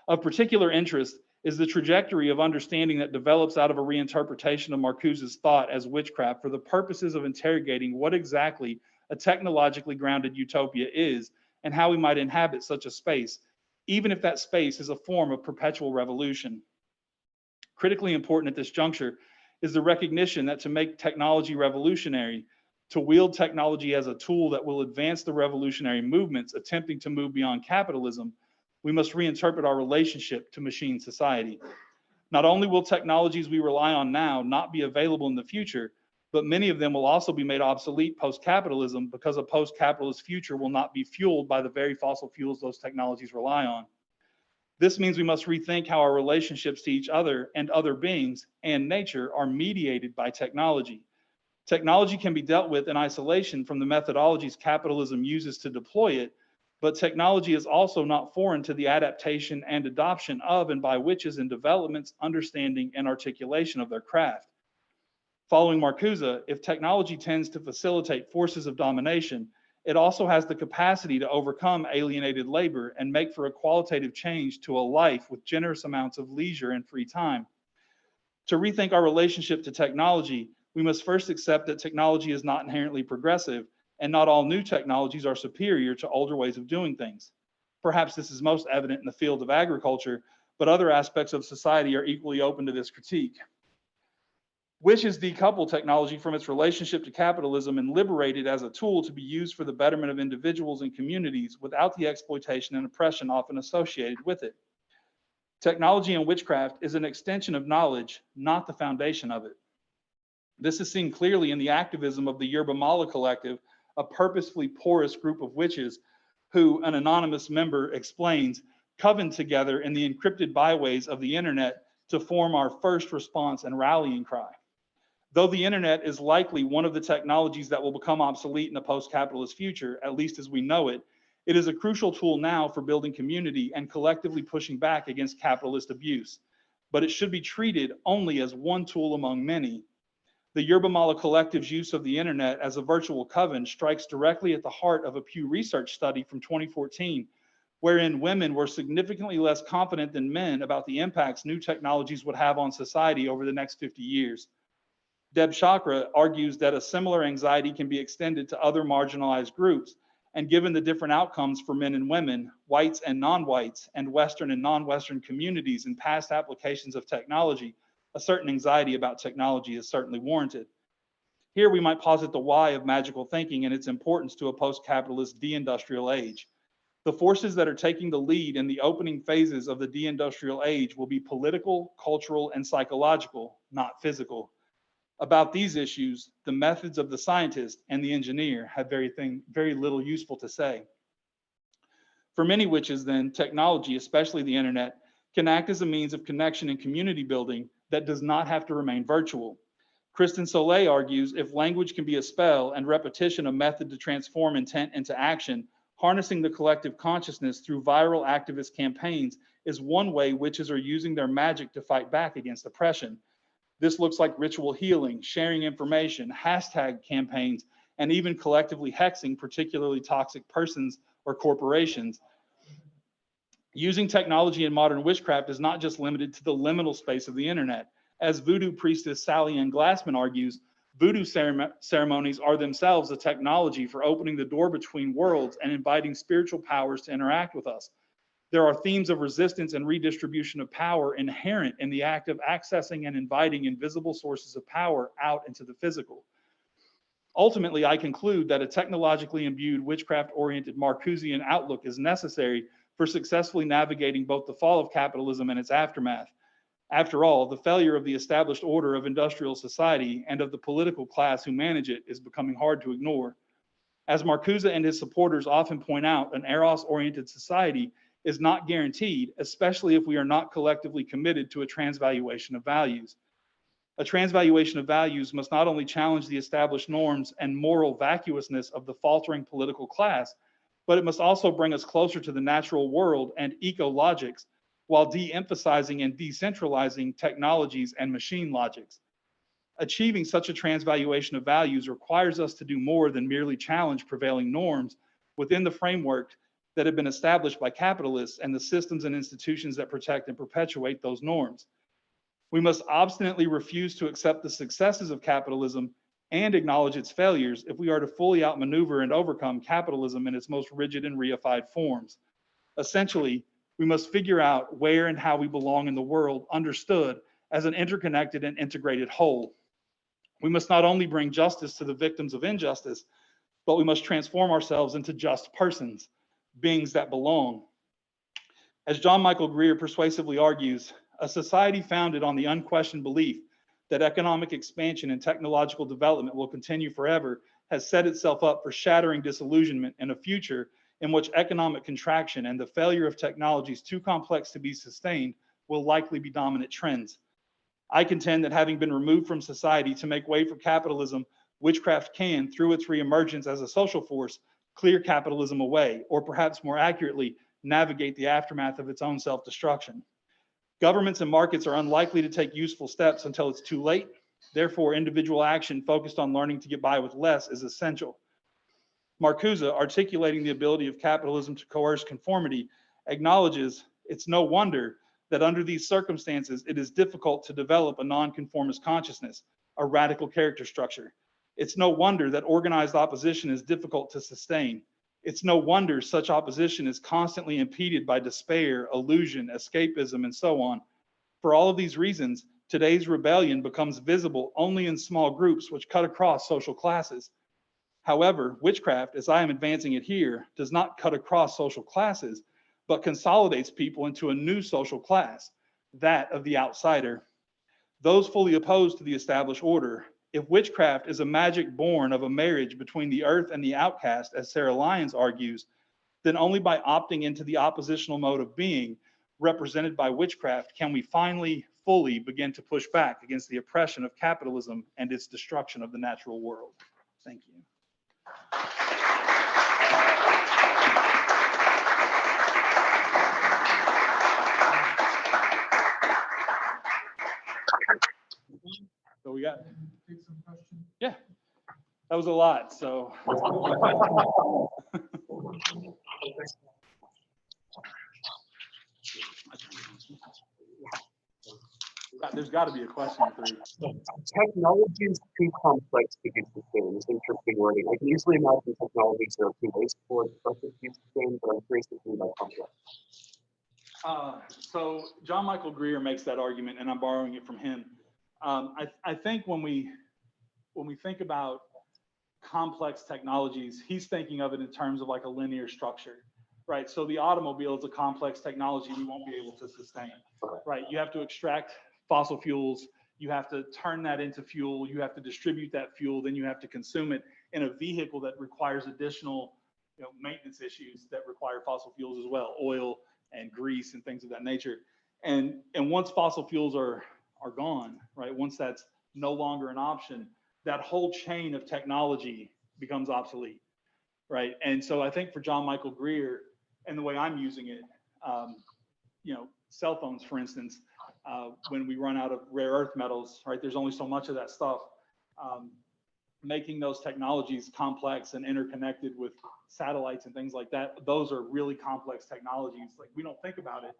Of particular interest is the trajectory of understanding that develops out of a reinterpretation of Marcuse's thought as witchcraft for the purposes of interrogating what exactly a technologically grounded utopia is and how we might inhabit such a space, even if that space is a form of perpetual revolution. Critically important at this juncture is the recognition that to make technology revolutionary, to wield technology as a tool that will advance the revolutionary movements attempting to move beyond capitalism, we must reinterpret our relationship to machine society. Not only will technologies we rely on now not be available in the future, but many of them will also be made obsolete post-capitalism because a post-capitalist future will not be fueled by the very fossil fuels those technologies rely on. This means we must rethink how our relationships to each other and other beings and nature are mediated by technology. Technology can be dealt with in isolation from the methodologies capitalism uses to deploy it, but technology is also not foreign to the adaptation and adoption of and by witches in developments, understanding, and articulation of their craft. Following Marcuse, if technology tends to facilitate forces of domination, it also has the capacity to overcome alienated labor and make for a qualitative change to a life with generous amounts of leisure and free time. To rethink our relationship to technology, we must first accept that technology is not inherently progressive, and not all new technologies are superior to older ways of doing things. Perhaps this is most evident in the field of agriculture, but other aspects of society are equally open to this critique. Wishes decouple technology from its relationship to capitalism and liberate it as a tool to be used for the betterment of individuals and communities without the exploitation and oppression often associated with it. Technology and witchcraft is an extension of knowledge, not the foundation of it. This is seen clearly in the activism of the Yerba Mala Collective, a purposefully porous group of witches who, an anonymous member explains, covened together in the encrypted byways of the internet to form our first response and rallying cry. Though the internet is likely one of the technologies that will become obsolete in a post-capitalist future, at least as we know it, it is a crucial tool now for building community and collectively pushing back against capitalist abuse. But it should be treated only as one tool among many. The Yerba Mala Collective's use of the internet as a virtual coven strikes directly at the heart of a Pew Research study from 2014, wherein women were significantly less confident than men about the impacts new technologies would have on society over the next 50 years. Deb Chakra argues that a similar anxiety can be extended to other marginalized groups, and given the different outcomes for men and women, whites and non-whites, and Western and non-Western communities in past applications of technology, a certain anxiety about technology is certainly warranted. Here we might posit the why of magical thinking and its importance to a post-capitalist de-industrial age. The forces that are taking the lead in the opening phases of the de-industrial age will be political, cultural, and psychological, not physical. About these issues, the methods of the scientist and the engineer have very little useful to say. For many witches, then, technology, especially the internet, can act as a means of connection and community building that does not have to remain virtual. Kristen Soleil argues if language can be a spell and repetition a method to transform intent into action, harnessing the collective consciousness through viral activist campaigns is one way witches are using their magic to fight back against oppression. This looks like ritual healing, sharing information, hashtag campaigns, and even collectively hexing particularly toxic persons or corporations. Using technology in modern witchcraft is not just limited to the liminal space of the internet. As voodoo priestess Sally Ann Glassman argues, voodoo ceremonies are themselves a technology for opening the door between worlds and inviting spiritual powers to interact with us. There are themes of resistance and redistribution of power inherent in the act of accessing and inviting invisible sources of power out into the physical. Ultimately, I conclude that a technologically imbued, witchcraft-oriented Marcusean outlook is necessary for successfully navigating both the fall of capitalism and its aftermath. After all, the failure of the established order of industrial society and of the political class who manage it is becoming hard to ignore. As Marcuse and his supporters often point out, an eros-oriented society is not guaranteed, especially if we are not collectively committed to a transvaluation of values. A transvaluation of values must not only challenge the established norms and moral vacuousness of the faltering political class, but it must also bring us closer to the natural world and eco-logics, while de-emphasizing and decentralizing technologies and machine logics. Achieving such a transvaluation of values requires us to do more than merely challenge prevailing norms within the framework that have been established by capitalists and the systems and institutions that protect and perpetuate those norms. We must obstinately refuse to accept the successes of capitalism and acknowledge its failures if we are to fully outmaneuver and overcome capitalism in its most rigid and reified forms. Essentially, we must figure out where and how we belong in the world, understood as an interconnected and integrated whole. We must not only bring justice to the victims of injustice, but we must transform ourselves into just persons, beings that belong. As John Michael Greer persuasively argues, a society founded on the unquestioned belief that economic expansion and technological development will continue forever has set itself up for shattering disillusionment in a future in which economic contraction and the failure of technologies too complex to be sustained will likely be dominant trends. I contend that having been removed from society to make way for capitalism, witchcraft can, through its reemergence as a social force, clear capitalism away, or perhaps more accurately, navigate the aftermath of its own self-destruction. Governments and markets are unlikely to take useful steps until it's too late. Therefore, individual action focused on learning to get by with less is essential. Marcuse, articulating the ability of capitalism to coerce conformity, acknowledges it's no wonder that under these circumstances, it is difficult to develop a nonconformist consciousness, a radical character structure. It's no wonder that organized opposition is difficult to sustain. It's no wonder such opposition is constantly impeded by despair, illusion, escapism, and so on. For all of these reasons, today's rebellion becomes visible only in small groups which cut across social classes. However, witchcraft, as I am advancing it here, does not cut across social classes, but consolidates people into a new social class, that of the outsider. Those fully opposed to the established order. If witchcraft is a magic born of a marriage between the earth and the outcast, as Sarah Lyons argues, then only by opting into the oppositional mode of being, represented by witchcraft, can we finally fully begin to push back against the oppression of capitalism and its destruction of the natural world. Thank you. So we got, yeah, that was a lot. So there's got to be a question for you. Technology is too complex to be sustained. It's interesting wording. I can easily imagine technologies there are too wasteful for it to be sustained, but I'm curious to see by complex. So John Michael Greer makes that argument, and I'm borrowing it from him. I think when we think about complex technologies, he's thinking of it in terms of like a linear structure, right? So the automobile is a complex technology we won't be able to sustain, right? You have to extract fossil fuels, you have to turn that into fuel, you have to distribute that fuel, then you have to consume it in a vehicle that requires additional, maintenance issues that require fossil fuels as well, oil and grease and things of that nature. And once fossil fuels are gone, right? Once that's no longer an option, that whole chain of technology becomes obsolete, right? And so I think for John Michael Greer, and the way I'm using it, cell phones, for instance, when we run out of rare earth metals, right? There's only so much of that stuff. making those technologies complex and interconnected with satellites and things like that. Those are really complex technologies. Like, we don't think about it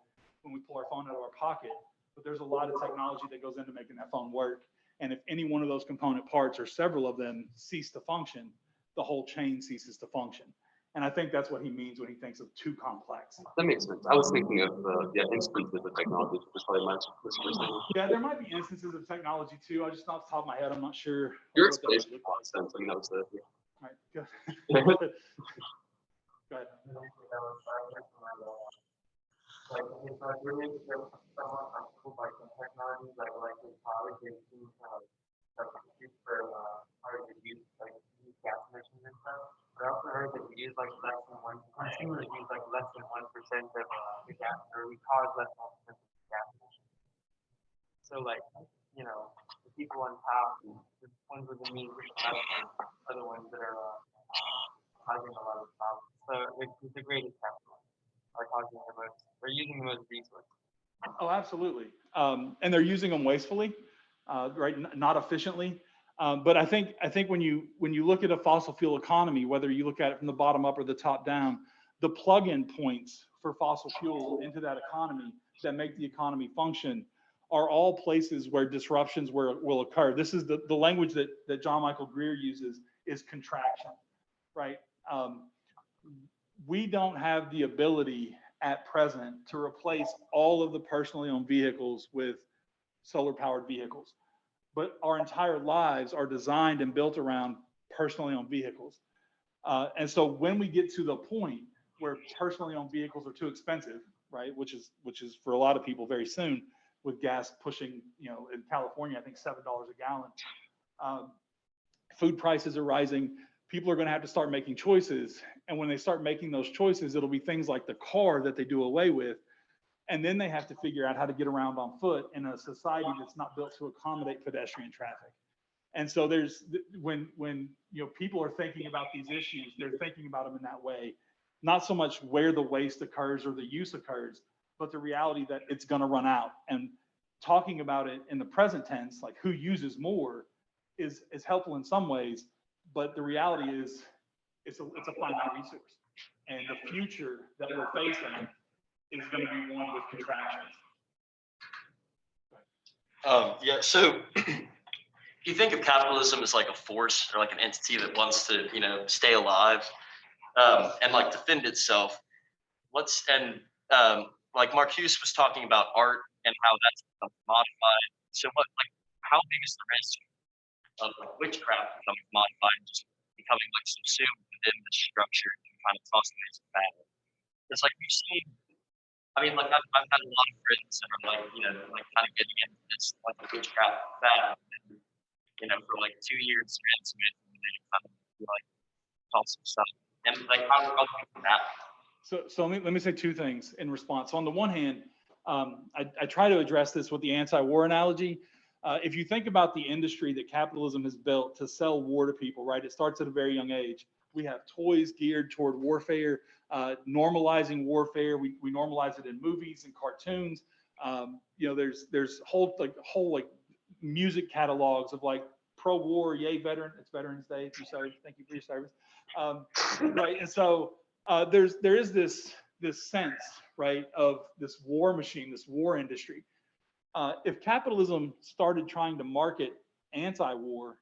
when we pull our phone out of our pocket, but there's a lot of technology that goes into making that phone work. And if any one of those component parts or several of them cease to function, the whole chain ceases to function. And I think that's what he means when he thinks of too complex. That makes sense. I was thinking of instances of technology, just like my saying. Yeah, there might be instances of technology too. I just, off the top of my head, I'm not sure. Your explanation makes a lot of sense. I mean, that was the. All right, good. Go ahead. Like, if I really get someone comfortable by some technologies, like in college, they do substitute for how to use like gas emissions and stuff. But I also heard that we use like less than consumers use like less than 1% of the gas, or we cause less than 1% of the gas emissions. So like, you know, the people on top, the ones with the means are the ones that are causing a lot of problems. So it's the greatest capital are causing the most. They're using the most resources. Oh, absolutely. And they're using them wastefully, right? Not efficiently. But I think when you look at a fossil fuel economy, whether you look at it from the bottom up or the top down, the plug-in points for fossil fuel into that economy that make the economy function are all places where disruptions will occur. This is the language that John Michael Greer uses is contraction, right? We don't have the ability at present to replace all of the personally owned vehicles with solar powered vehicles. But our entire lives are designed and built around personally owned vehicles. And so when we get to the point where personally owned vehicles are too expensive, right, which is for a lot of people very soon, with gas pushing, you know, in California, I think $7 a gallon, food prices are rising. People are going to have to start making choices. And when they start making those choices, it'll be things like the car that they do away with. And then they have to figure out how to get around on foot in a society that's not built to accommodate pedestrian traffic. And so there's, when you know, people are thinking about these issues, they're thinking about them in that way, not so much where the waste occurs or the use occurs, but the reality that it's going to run out. And talking about it in the present tense, like who uses more, is helpful in some ways, but the reality is it's a finite resource. And the future that we're facing is going to be one with contractions. Yeah, so if you think of capitalism as like a force or like an entity that wants to, you know, stay alive and like defend itself, like Marcuse was talking about art and how that's modified. So how big is the risk of like witchcraft becoming modified and just becoming like subsumed within the structure and kind of tossing it as a battle? It's like we've seen. I mean, like I've had a lot of friends that are like, you know, like kind of getting into this like witchcraft fad, and, you know, for like 2 years transmit and then kind of like toss some stuff. And like how are you that? So let me say two things in response. So on the one hand, I try to address this with the anti-war analogy. If you think about the industry that capitalism has built to sell war to people, right? It starts at a very young age. We have toys geared toward warfare, normalizing warfare. We normalize it in movies and cartoons. You know, there's whole music catalogs of like pro-war, yay veteran. It's Veterans Day. If you served, thank you for your service. Right, and so there is this sense, right, of this war machine, this war industry. If capitalism started trying to market anti-war,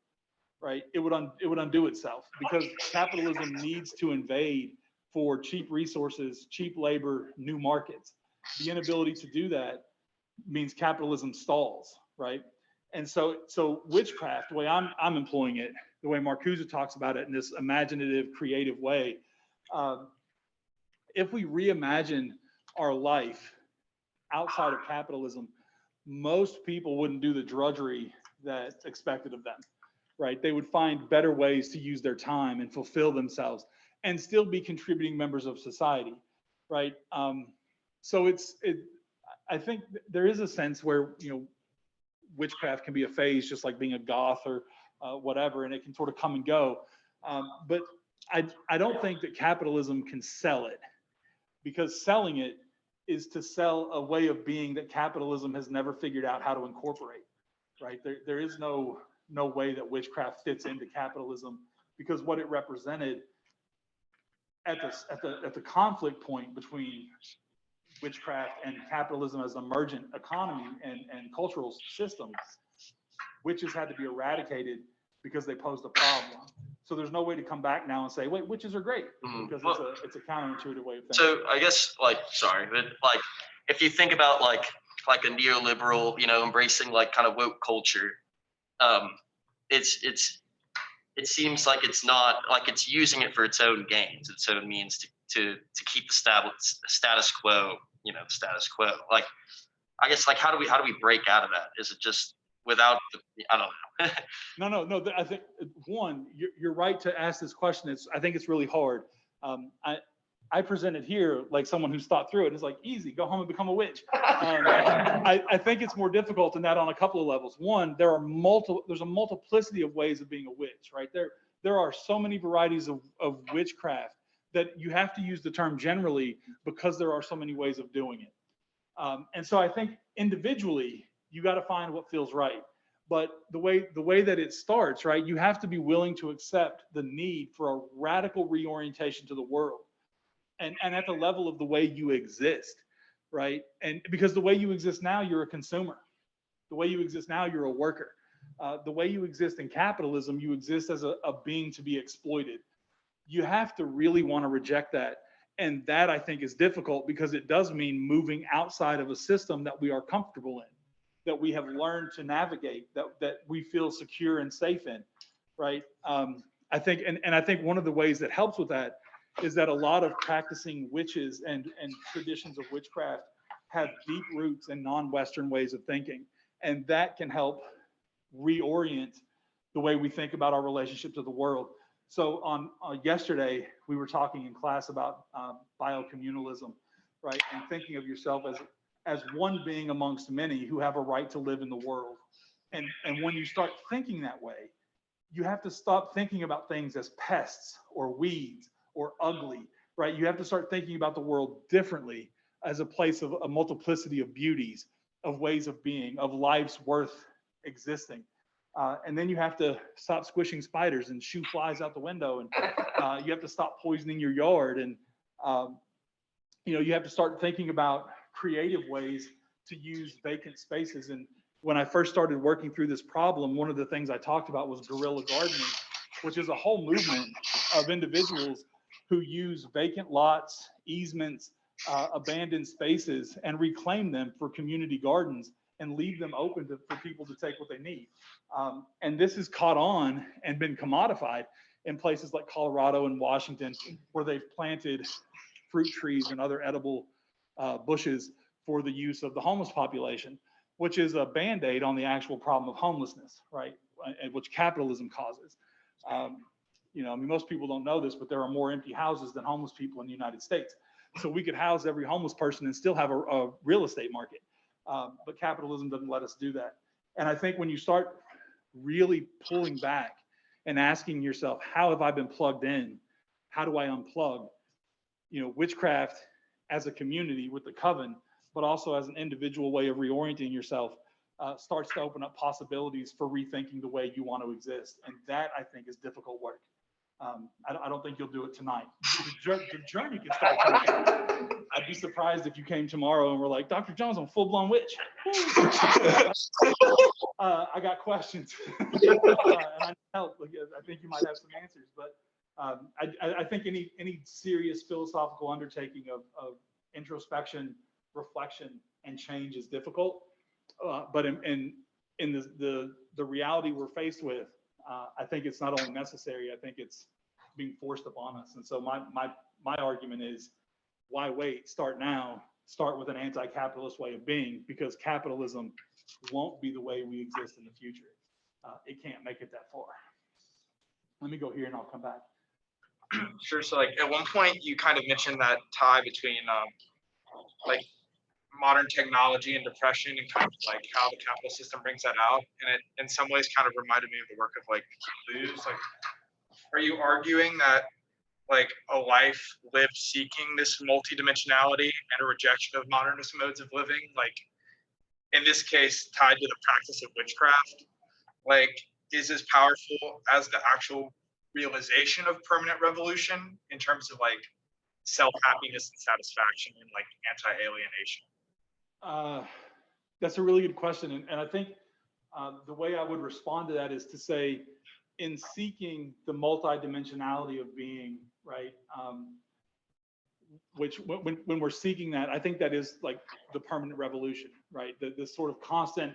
right, it would undo itself, because capitalism needs to invade for cheap resources, cheap labor, new markets. The inability to do that means capitalism stalls, right? And so witchcraft, the way I'm employing it, the way Marcuse talks about it in this imaginative, creative way, if we reimagine our life outside of capitalism, most people wouldn't do the drudgery that's expected of them, right? They would find better ways to use their time and fulfill themselves and still be contributing members of society, right? So I think there is a sense where, you know, witchcraft can be a phase, just like being a goth or whatever, and it can sort of come and go. But I don't think that capitalism can sell it, because selling it is to sell a way of being that capitalism has never figured out how to incorporate, right? There is no no way that witchcraft fits into capitalism, because what it represented at the conflict point between witchcraft and capitalism as an emergent economy and cultural system, witches had to be eradicated because they posed a problem. So there's no way to come back now and say, wait, witches are great, because it's a counterintuitive way of thinking. So I guess sorry, but if you think about like a neoliberal, embracing like kind of woke culture, it seems like it's not like it's using it for its own gains, its own means to keep the status quo, the status quo. Like, I guess like how do we break out of that? Is it just without I don't know. No. I think you're right to ask this question. I think it's really hard. I presented here like someone who's thought through it. It's like, easy, go home and become a witch. I think it's more difficult than that on a couple of levels. One, there's a multiplicity of ways of being a witch, right? There are so many varieties of witchcraft that you have to use the term generally because there are so many ways of doing it. And so I think individually, you got to find what feels right. But the way that it starts, right, you have to be willing to accept the need for a radical reorientation to the world. And at the level of the way you exist, right? And because the way you exist now, you're a consumer. The way you exist now, you're a worker. The way you exist in capitalism, you exist as a being to be exploited. You have to really want to reject that. And that, I think, is difficult because it does mean moving outside of a system that we are comfortable in, that we have learned to navigate, that we feel secure and safe in, right? I think, and I think one of the ways that helps with that is that a lot of practicing witches and traditions of witchcraft have deep roots in non-Western ways of thinking. And that can help reorient the way we think about our relationship to the world. So on yesterday, we were talking in class about biocommunalism, right? And thinking of yourself as one being amongst many who have a right to live in the world. And when you start thinking that way, you have to stop thinking about things as pests or weeds or ugly, right? You have to start thinking about the world differently as a place of a multiplicity of beauties, of ways of being, of life's worth existing. And then you have to stop squishing spiders and shoo flies out the window. And you have to stop poisoning your yard. And, you have to start thinking about creative ways to use vacant spaces. And when I first started working through this problem, one of the things I talked about was guerrilla gardening, which is a whole movement of individuals who use vacant lots, easements, abandoned spaces, and reclaim them for community gardens and leave them open for people to take what they need. And this has caught on and been commodified in places like Colorado and Washington, where they've planted fruit trees and other edible bushes for the use of the homeless population, which is a Band-Aid on the actual problem of homelessness, right? Which capitalism causes. Most people don't know this, but there are more empty houses than homeless people in the United States. So we could house every homeless person and still have a real estate market. But capitalism doesn't let us do that. And I think when you start really pulling back and asking yourself, how have I been plugged in? How do I unplug? Witchcraft as a community with the coven, but also as an individual way of reorienting yourself, starts to open up possibilities for rethinking the way you want to exist. And that, I think, is difficult work. I don't think you'll do it tonight. The journey can start tonight. I'd be surprised if you came tomorrow and were like, Dr. Jones, I'm a full-blown witch. I got questions. And I need help. I think you might have some answers. But I think any serious philosophical undertaking of introspection, reflection, and change is difficult. But in the reality we're faced with, I think it's not only necessary, I think it's being forced upon us. And so my argument is, why wait? Start now. Start with an anti-capitalist way of being, because capitalism won't be the way we exist in the future. It can't make it that far. Let me go here and I'll come back. Sure. So at one point you kind of mentioned that tie between modern technology and depression, and kind of how the capitalist system brings that out. And it in some ways kind of reminded me of the work of Luz. Are you arguing that a life lived seeking this multidimensionality and a rejection of modernist modes of living, in this case tied to the practice of witchcraft, is as powerful as the actual realization of permanent revolution in terms of like self-happiness and satisfaction and like anti-alienation? That's a really good question. And I think the way I would respond to that is to say, in seeking the multidimensionality of being, right? Which when we're seeking that, I think that is like the permanent revolution, right? This sort of constant,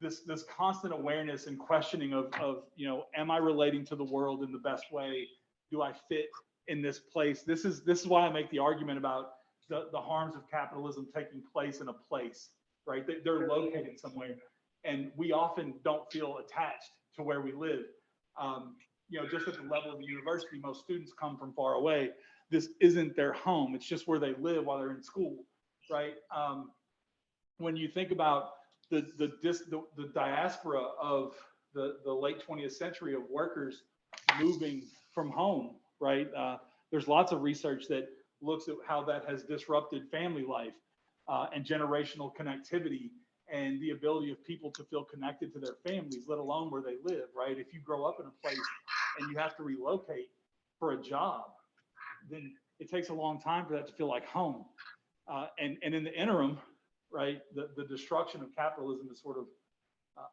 this constant awareness and questioning of, you know, am I relating to the world in the best way? Do I fit in this place? This is why I make the argument about the harms of capitalism taking place in a place, right? They're located somewhere, and we often don't feel attached to where we live. You know, just at the level of the university, most students come from far away. This isn't their home. It's just where they live while they're in school, right? When you think about the diaspora of the late 20th century of workers moving from home, right? There's lots of research that looks at how that has disrupted family life and generational connectivity and the ability of people to feel connected to their families, let alone where they live, right? If you grow up in a place and you have to relocate for a job, then it takes a long time for that to feel like home. And in the interim, right, the destruction of capitalism is sort of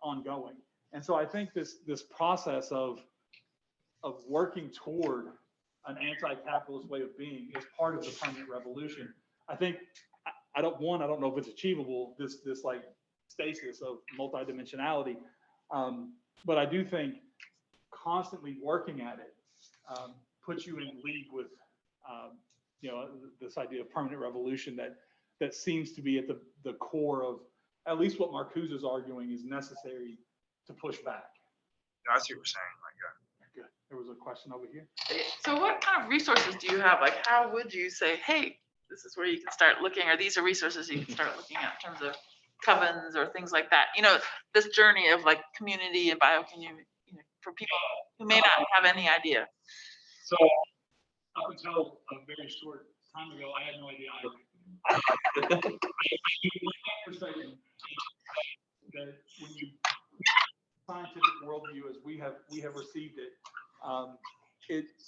ongoing. And so I think this process of working toward an anti-capitalist way of being is part of the permanent revolution. I think I don't know if it's achievable, this like stasis of multidimensionality, but I do think constantly working at it puts you in league with you know, this idea of permanent revolution that seems to be at the core of at least what Marcuse is arguing is necessary to push back. Yeah, I see what you're saying. Like, yeah. Good. There was a question over here. So what kind of resources do you have? Like, how would you say, hey, this is where you can start looking, or these are resources you can start looking at in terms of covens or things like that? You know, this journey of like community and biocommunity, you know, for people who may not have any idea. So up until a very short time ago, I had no idea either. That when you scientific worldview as we have received it,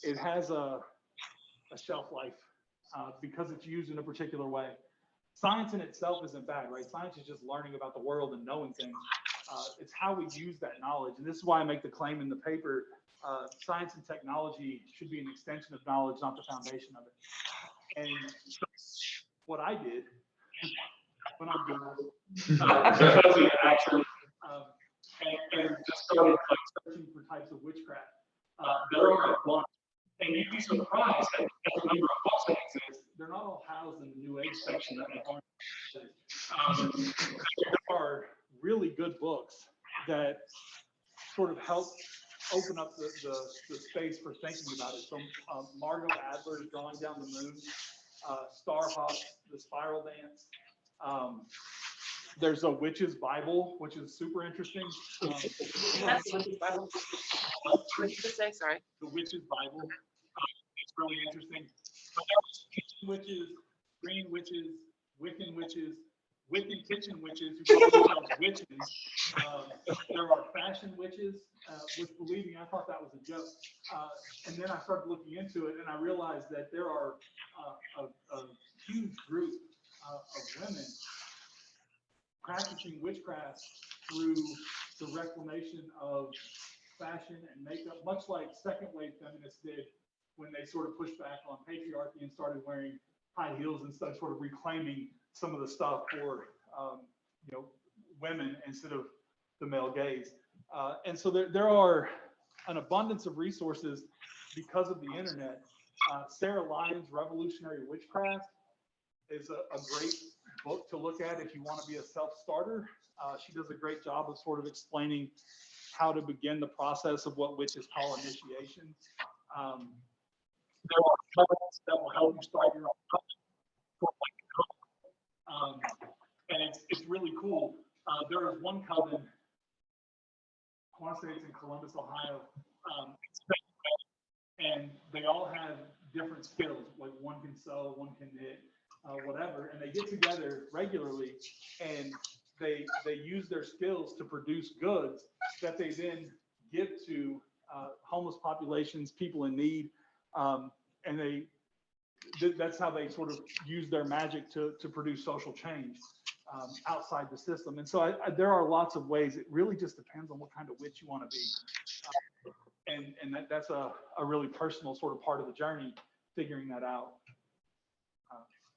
it has a shelf life because it's used in a particular way. Science in itself isn't bad, right? Science is just learning about the world and knowing things. It's how we use that knowledge, and this is why I make the claim in the paper. Science and technology should be an extension of knowledge, not the foundation of it. And so what I did when I'm doing actually, and just started like searching for types of witchcraft. There are a bunch, and you'd be surprised at the number of books that exist. They're not all housed in the New Age section that there are really good books that sort of help open up the space for thinking about it. So Margot Adler's Drawing Down the Moon, Starhawk, The Spiral Dance. There's a Witch's Bible, which is super interesting. That's the Witch's Bible. What did you say? Sorry. The Witch's Bible. It's really interesting. But there are kitchen witches, green witches, Wiccan witches, Wiccan kitchen witches who call themselves witches. There are fashion witches, which, believe me, I thought that was a joke. And then I started looking into it, and I realized that there are a huge group of women practicing witchcraft through the reclamation of fashion and makeup, much like second wave feminists did when they sort of pushed back on patriarchy and started wearing high heels and stuff, sort of reclaiming some of the stuff for you know, women instead of the male gaze. And so there are an abundance of resources because of the internet. Sarah Lyon's Revolutionary Witchcraft is a great book to look at if you want to be a self-starter. She does a great job of sort of explaining how to begin the process of what witches call initiation. There are covens that will help you start your own and it's really cool. There is one coven, I want to say it's in Columbus, Ohio, and they all have different skills. Like one can sew, one can knit, whatever, and they get together regularly and they use their skills to produce goods that they then give to homeless populations, people in need, and that's how they sort of use their magic to produce social change outside the system. And so there are lots of ways. It really just depends on what kind of witch you want to be. And that's a really personal sort of part of the journey, figuring that out.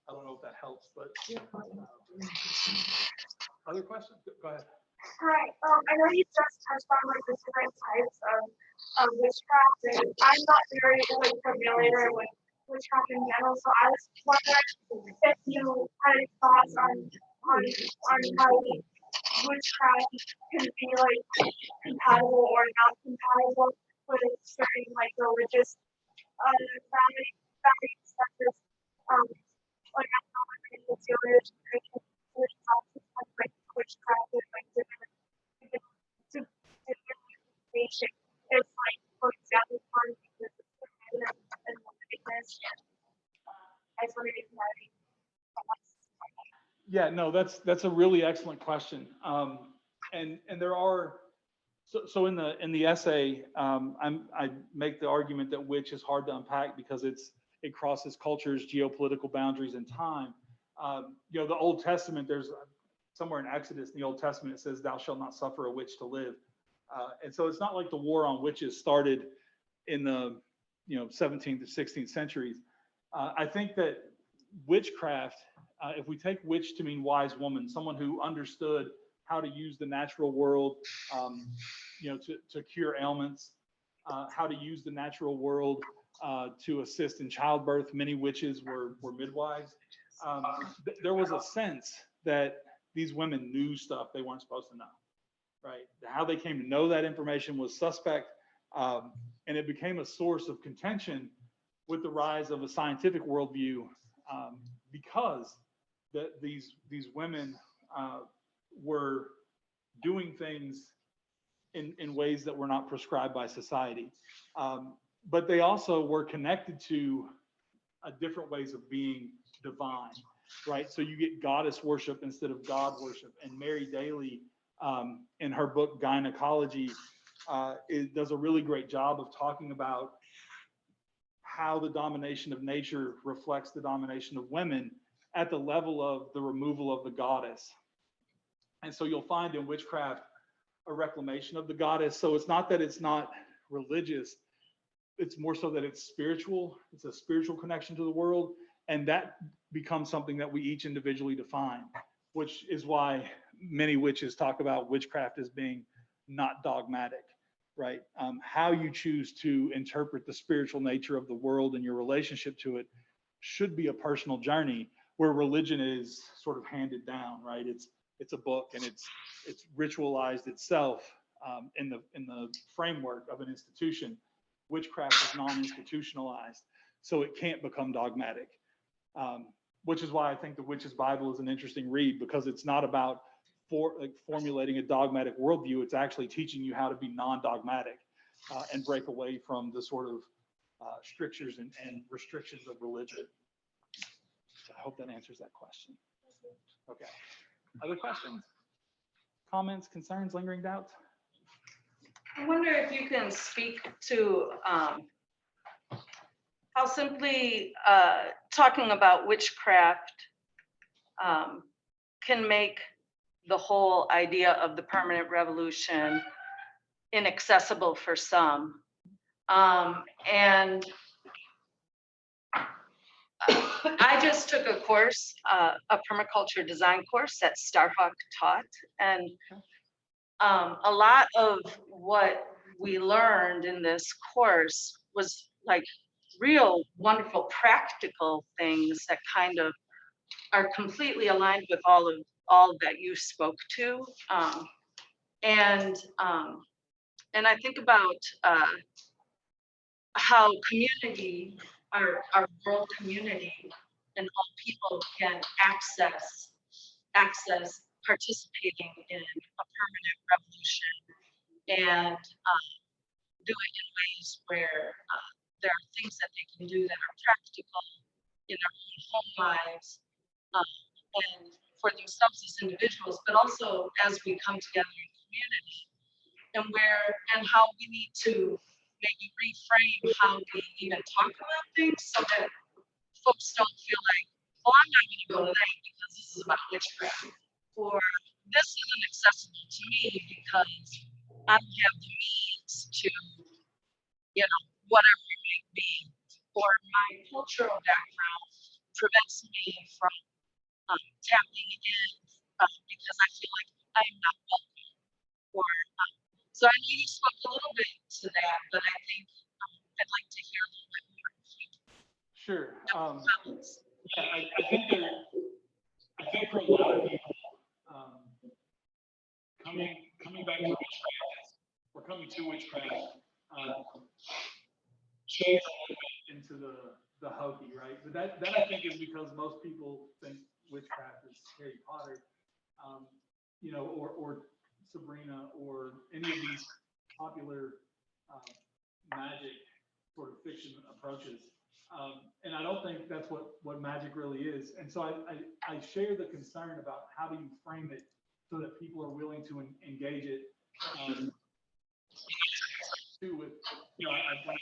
I don't know if that helps, but other questions? Go ahead. Right. I know you just touched on like the different types of witchcraft, and I'm not very like familiar with witchcraft in general. So I was wondering if you had any thoughts on how witchcraft can be like compatible or not compatible with certain like religious values such as like I know like the Jewish Christian like witchcraft is like different nation. It's like for example part of this and weakness. I just wondered if you had any thoughts. Yeah, no, that's a really excellent question. And there are so in the essay, I make the argument that witch is hard to unpack because it crosses cultures, geopolitical boundaries, and time. You know, the Old Testament, there's somewhere in Exodus in the Old Testament it says, "Thou shalt not suffer a witch to live," and so it's not like the war on witches started in the 17th or 16th centuries. I think that witchcraft, if we take witch to mean wise woman, someone who understood how to use the natural world, to cure ailments, how to use the natural world to assist in childbirth. Many witches were midwives. There was a sense that these women knew stuff they weren't supposed to know, right? How they came to know that information was suspect, and it became a source of contention with the rise of a scientific worldview, because these women were doing things in ways that were not prescribed by society. But they also were connected to different ways of being divine, right? So you get goddess worship instead of God worship. And Mary Daly, in her book Gynecology, does a really great job of talking about how the domination of nature reflects the domination of women at the level of the removal of the goddess. And so you'll find in witchcraft a reclamation of the goddess. So it's not that it's not religious, it's more so that it's spiritual. It's a spiritual connection to the world. And that becomes something that we each individually define, which is why many witches talk about witchcraft as being not dogmatic, right? How you choose to interpret the spiritual nature of the world and your relationship to it should be a personal journey, where religion is sort of handed down, right? It's a book, and it's ritualized itself in the framework of an institution. Witchcraft is non-institutionalized, so it can't become dogmatic, which is why I think the Witch's Bible is an interesting read, because it's not about formulating a dogmatic worldview. It's actually teaching you how to be non-dogmatic and break away from the sort of strictures and restrictions of religion. So I hope that answers that question. Okay. Other questions, comments, concerns, lingering doubts? I wonder if you can speak to how simply talking about witchcraft can make the whole idea of the permanent revolution inaccessible for some. And I just took a course, a permaculture design course that Starhawk taught. And a lot of what we learned in this course was like real wonderful practical things that kind of are completely aligned with all that you spoke to. And I think about how community, our world community, and all people can access participating in a permanent revolution, and do it in ways where there are things that they can do that are practical in their own home lives, and for themselves as individuals, but also as we come together in community. and how we need to maybe reframe how we even talk about things so that folks don't feel like, oh, I'm not gonna go to that because this is about witchcraft. Or this isn't accessible to me because I don't have the means to, whatever it may be. Or my cultural background prevents me from tapping in because I feel like I'm not welcome. Or so I know you spoke a little bit to that, but I think I'd like to hear a little bit more. Sure. Comments. Yeah, I think for a lot of people, coming back to witchcraft or coming to witchcraft shades a little bit into the hokey, right? But that I think is because most people think witchcraft is Harry Potter, or Sabrina or any of these popular magic sort of fiction approaches. And I don't think that's what magic really is. And so I share the concern about how do you frame it so that people are willing to engage it. Too with, I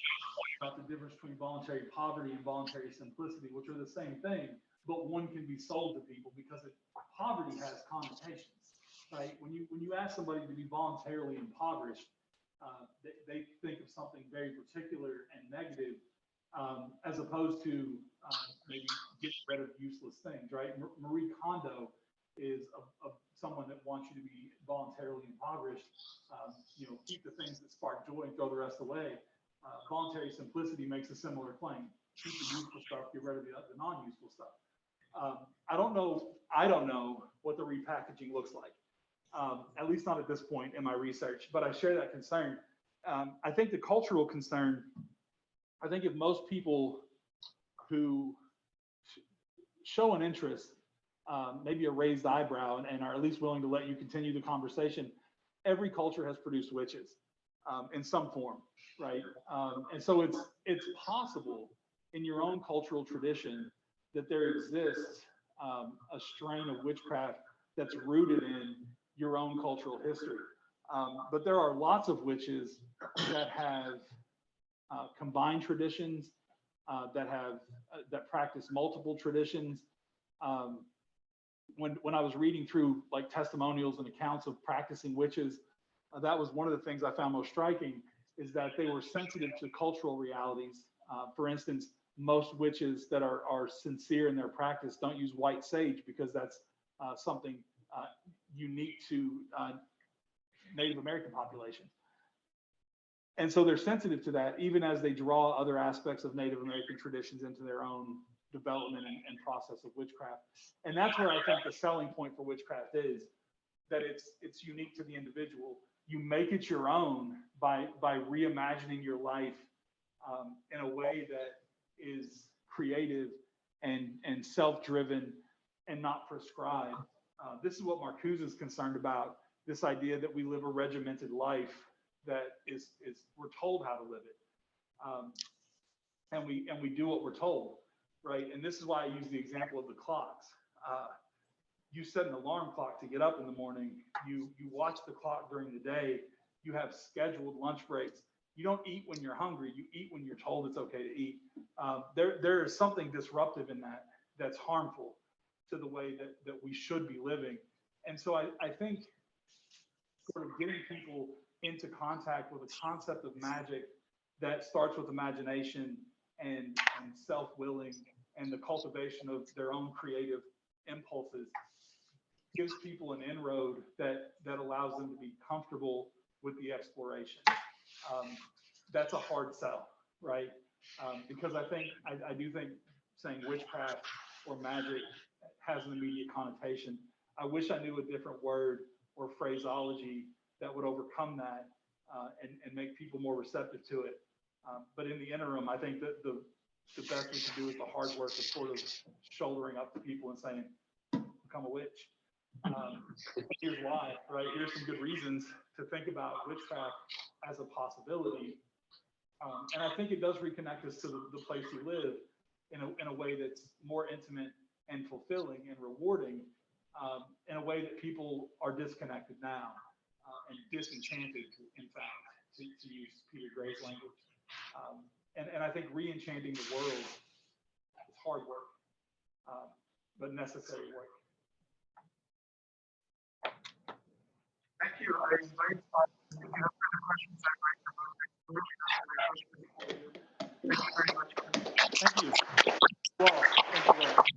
about the difference between voluntary poverty and voluntary simplicity, which are the same thing, but one can be sold to people because poverty has connotations, right? When you ask somebody to be voluntarily impoverished, they think of something very particular and negative, as opposed to maybe getting rid of useless things, right? Marie Kondo is someone that wants you to be voluntarily impoverished, keep the things that spark joy and throw the rest away. Voluntary simplicity makes a similar claim. Keep the useful stuff, get rid of the non-useful stuff. I don't know what the repackaging looks like, at least not at this point in my research, but I share that concern. I think the cultural concern, I think if most people who show an interest, maybe a raised eyebrow, and are at least willing to let you continue the conversation, every culture has produced witches in some form, right? And so it's possible in your own cultural tradition that there exists a strain of witchcraft that's rooted in your own cultural history. But there are lots of witches that have combined traditions, that practice multiple traditions. When I was reading through like testimonials and accounts of practicing witches, that was one of the things I found most striking, is that they were sensitive to cultural realities. For instance, most witches that are sincere in their practice don't use white sage because that's something unique to Native American populations. And so they're sensitive to that, even as they draw other aspects of Native American traditions into their own development and process of witchcraft. And that's where I think the selling point for witchcraft is, that it's unique to the individual. You make it your own by reimagining your life in a way that is creative and self-driven and not prescribed. This is what Marcuse is concerned about, this idea that we live a regimented life that is we're told how to live it. And we do what we're told, right? And this is why I use the example of the clocks. You set an alarm clock to get up in the morning. You watch the clock during the day. You have scheduled lunch breaks. You don't eat when you're hungry. You eat when you're told it's okay to eat. There is something disruptive in that that's harmful to the way that we should be living. And so I think sort of getting people into contact with a concept of magic that starts with imagination and self-willing and the cultivation of their own creative impulses gives people an inroad that allows them to be comfortable with the exploration. That's a hard sell, right? Because I do think saying witchcraft or magic has an immediate connotation. I wish I knew a different word or phraseology that would overcome that and make people more receptive to it. But in the interim, I think that the best we can do is the hard work of sort of shouldering up to people and saying, become a witch. Here's why, right? Here's some good reasons to think about witchcraft as a possibility. And I think it does reconnect us to the place we live in a way that's more intimate and fulfilling and rewarding, in a way that people are disconnected now. and disenchanted, in fact, to use Peter Gray's language. And I think re-enchanting the world is hard work, but necessary work. Thank you. I invite, if you have further questions, I'd like to move to Thank you very much. Thank you. Well, thank you very much.